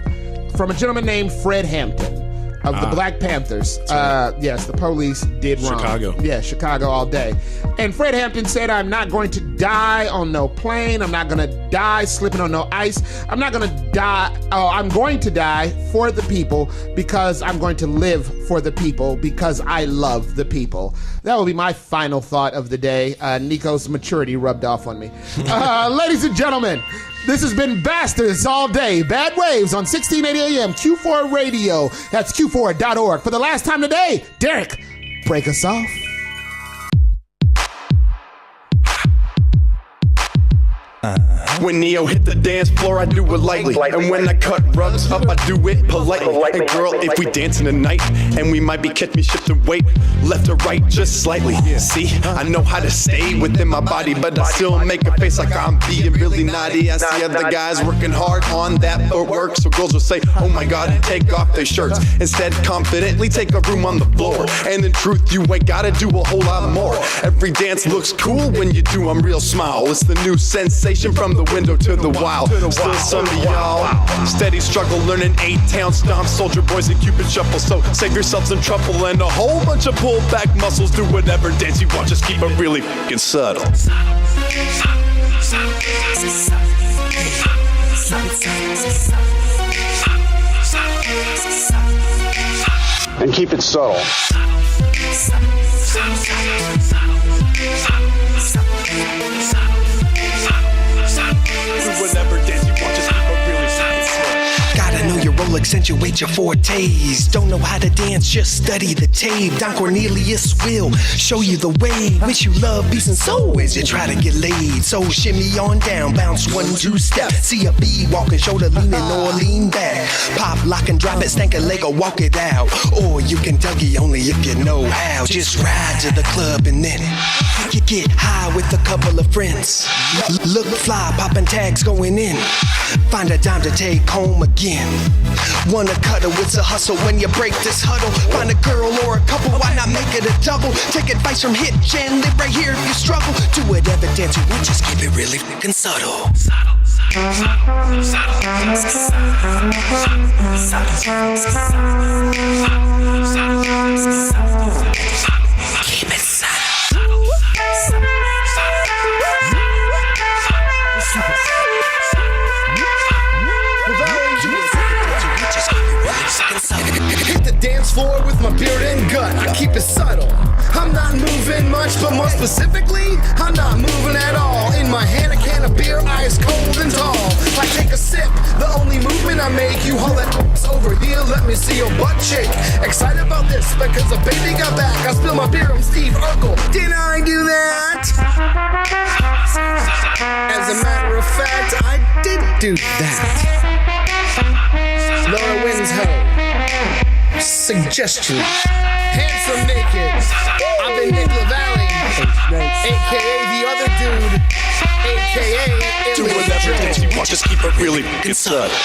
[SPEAKER 3] from a gentleman named Fred Hampton of the Black Panthers. Yes, the police did wrong.
[SPEAKER 5] Chicago.
[SPEAKER 3] Yeah, Chicago all day. And Fred Hampton said, "I'm not going to die on no plane. I'm not going to die slipping on no ice. I'm not going to die. I'm going to die for the people, because I'm going to live for the people, because I love the people." That will be my final thought of the day. Nico's maturity rubbed off on me. Ladies and gentlemen, this has been Bastards All Day. Bad Waves on 1680 AM, Q4 Radio. That's Q4.org. For the last time today, Derek, break us off.
[SPEAKER 10] When Neo hit the dance floor, I do it lightly. And when I cut rubs up, I do it politely. And girl, if we dancing tonight, and we might be catch me shifting weight left or right just slightly. See, I know how to stay within my body, but I still make a face like I'm being really naughty. I see other guys working hard on that footwork, so girls will say, "Oh my God," and take off their shirts. Instead, confidently take a room on the floor. And in truth, you ain't gotta do a whole lot more. Every dance looks cool when you do 'em real smile. It's the new sensation from the window to the wild. Still some of y'all steady struggle learning 8-town stomp, Soldier Boys and Cupid shuffle. So save yourself some trouble and a whole bunch of pull back muscles. Do whatever dance you want, just keep it really fucking subtle.
[SPEAKER 12] And keep it subtle.
[SPEAKER 10] Whatever dance you want, just keep it really fucking
[SPEAKER 11] Gotta know your role, accentuate your fortes. Don't know how to dance, just study the tape. Don Cornelius will show you the way. Wish you love, peace, and soul as you try to get laid. So shimmy on down, bounce 1-2 step. See a B walking, shoulder leaning or lean back. Pop, lock, and drop it, stank a leg or walk it out. Or you can Dougie only if you know how. Just ride to the club and then get high with a couple of friends. Look fly, popping tags going in. Find a dime to take home again. Wanna cuddle, it's a hustle when you break this huddle. Find a girl or a couple, why not make it a double? Take advice from Hit Jen, live right here if you struggle. Do whatever dance you want, just keep it really fucking subtle. Keep it subtle.
[SPEAKER 7] Hit the dance floor with my beard and gut. I keep it subtle. I'm not moving much, but more specifically, I'm not moving at all. In my hand, a can of beer, ice cold and tall. I take a sip, the only movement I make. You haul that over here, let me see your butt shake. Excited about this because a baby got back. I spill my beer, I'm Steve Urkel. Didn't I do that? As a matter of fact, I did do that. Laura Winslow. Suggestion. Handsome naked. I've been Nick LaValle, aka the other dude, aka
[SPEAKER 10] Do whatever dance you want, just keep it really fucking subtle.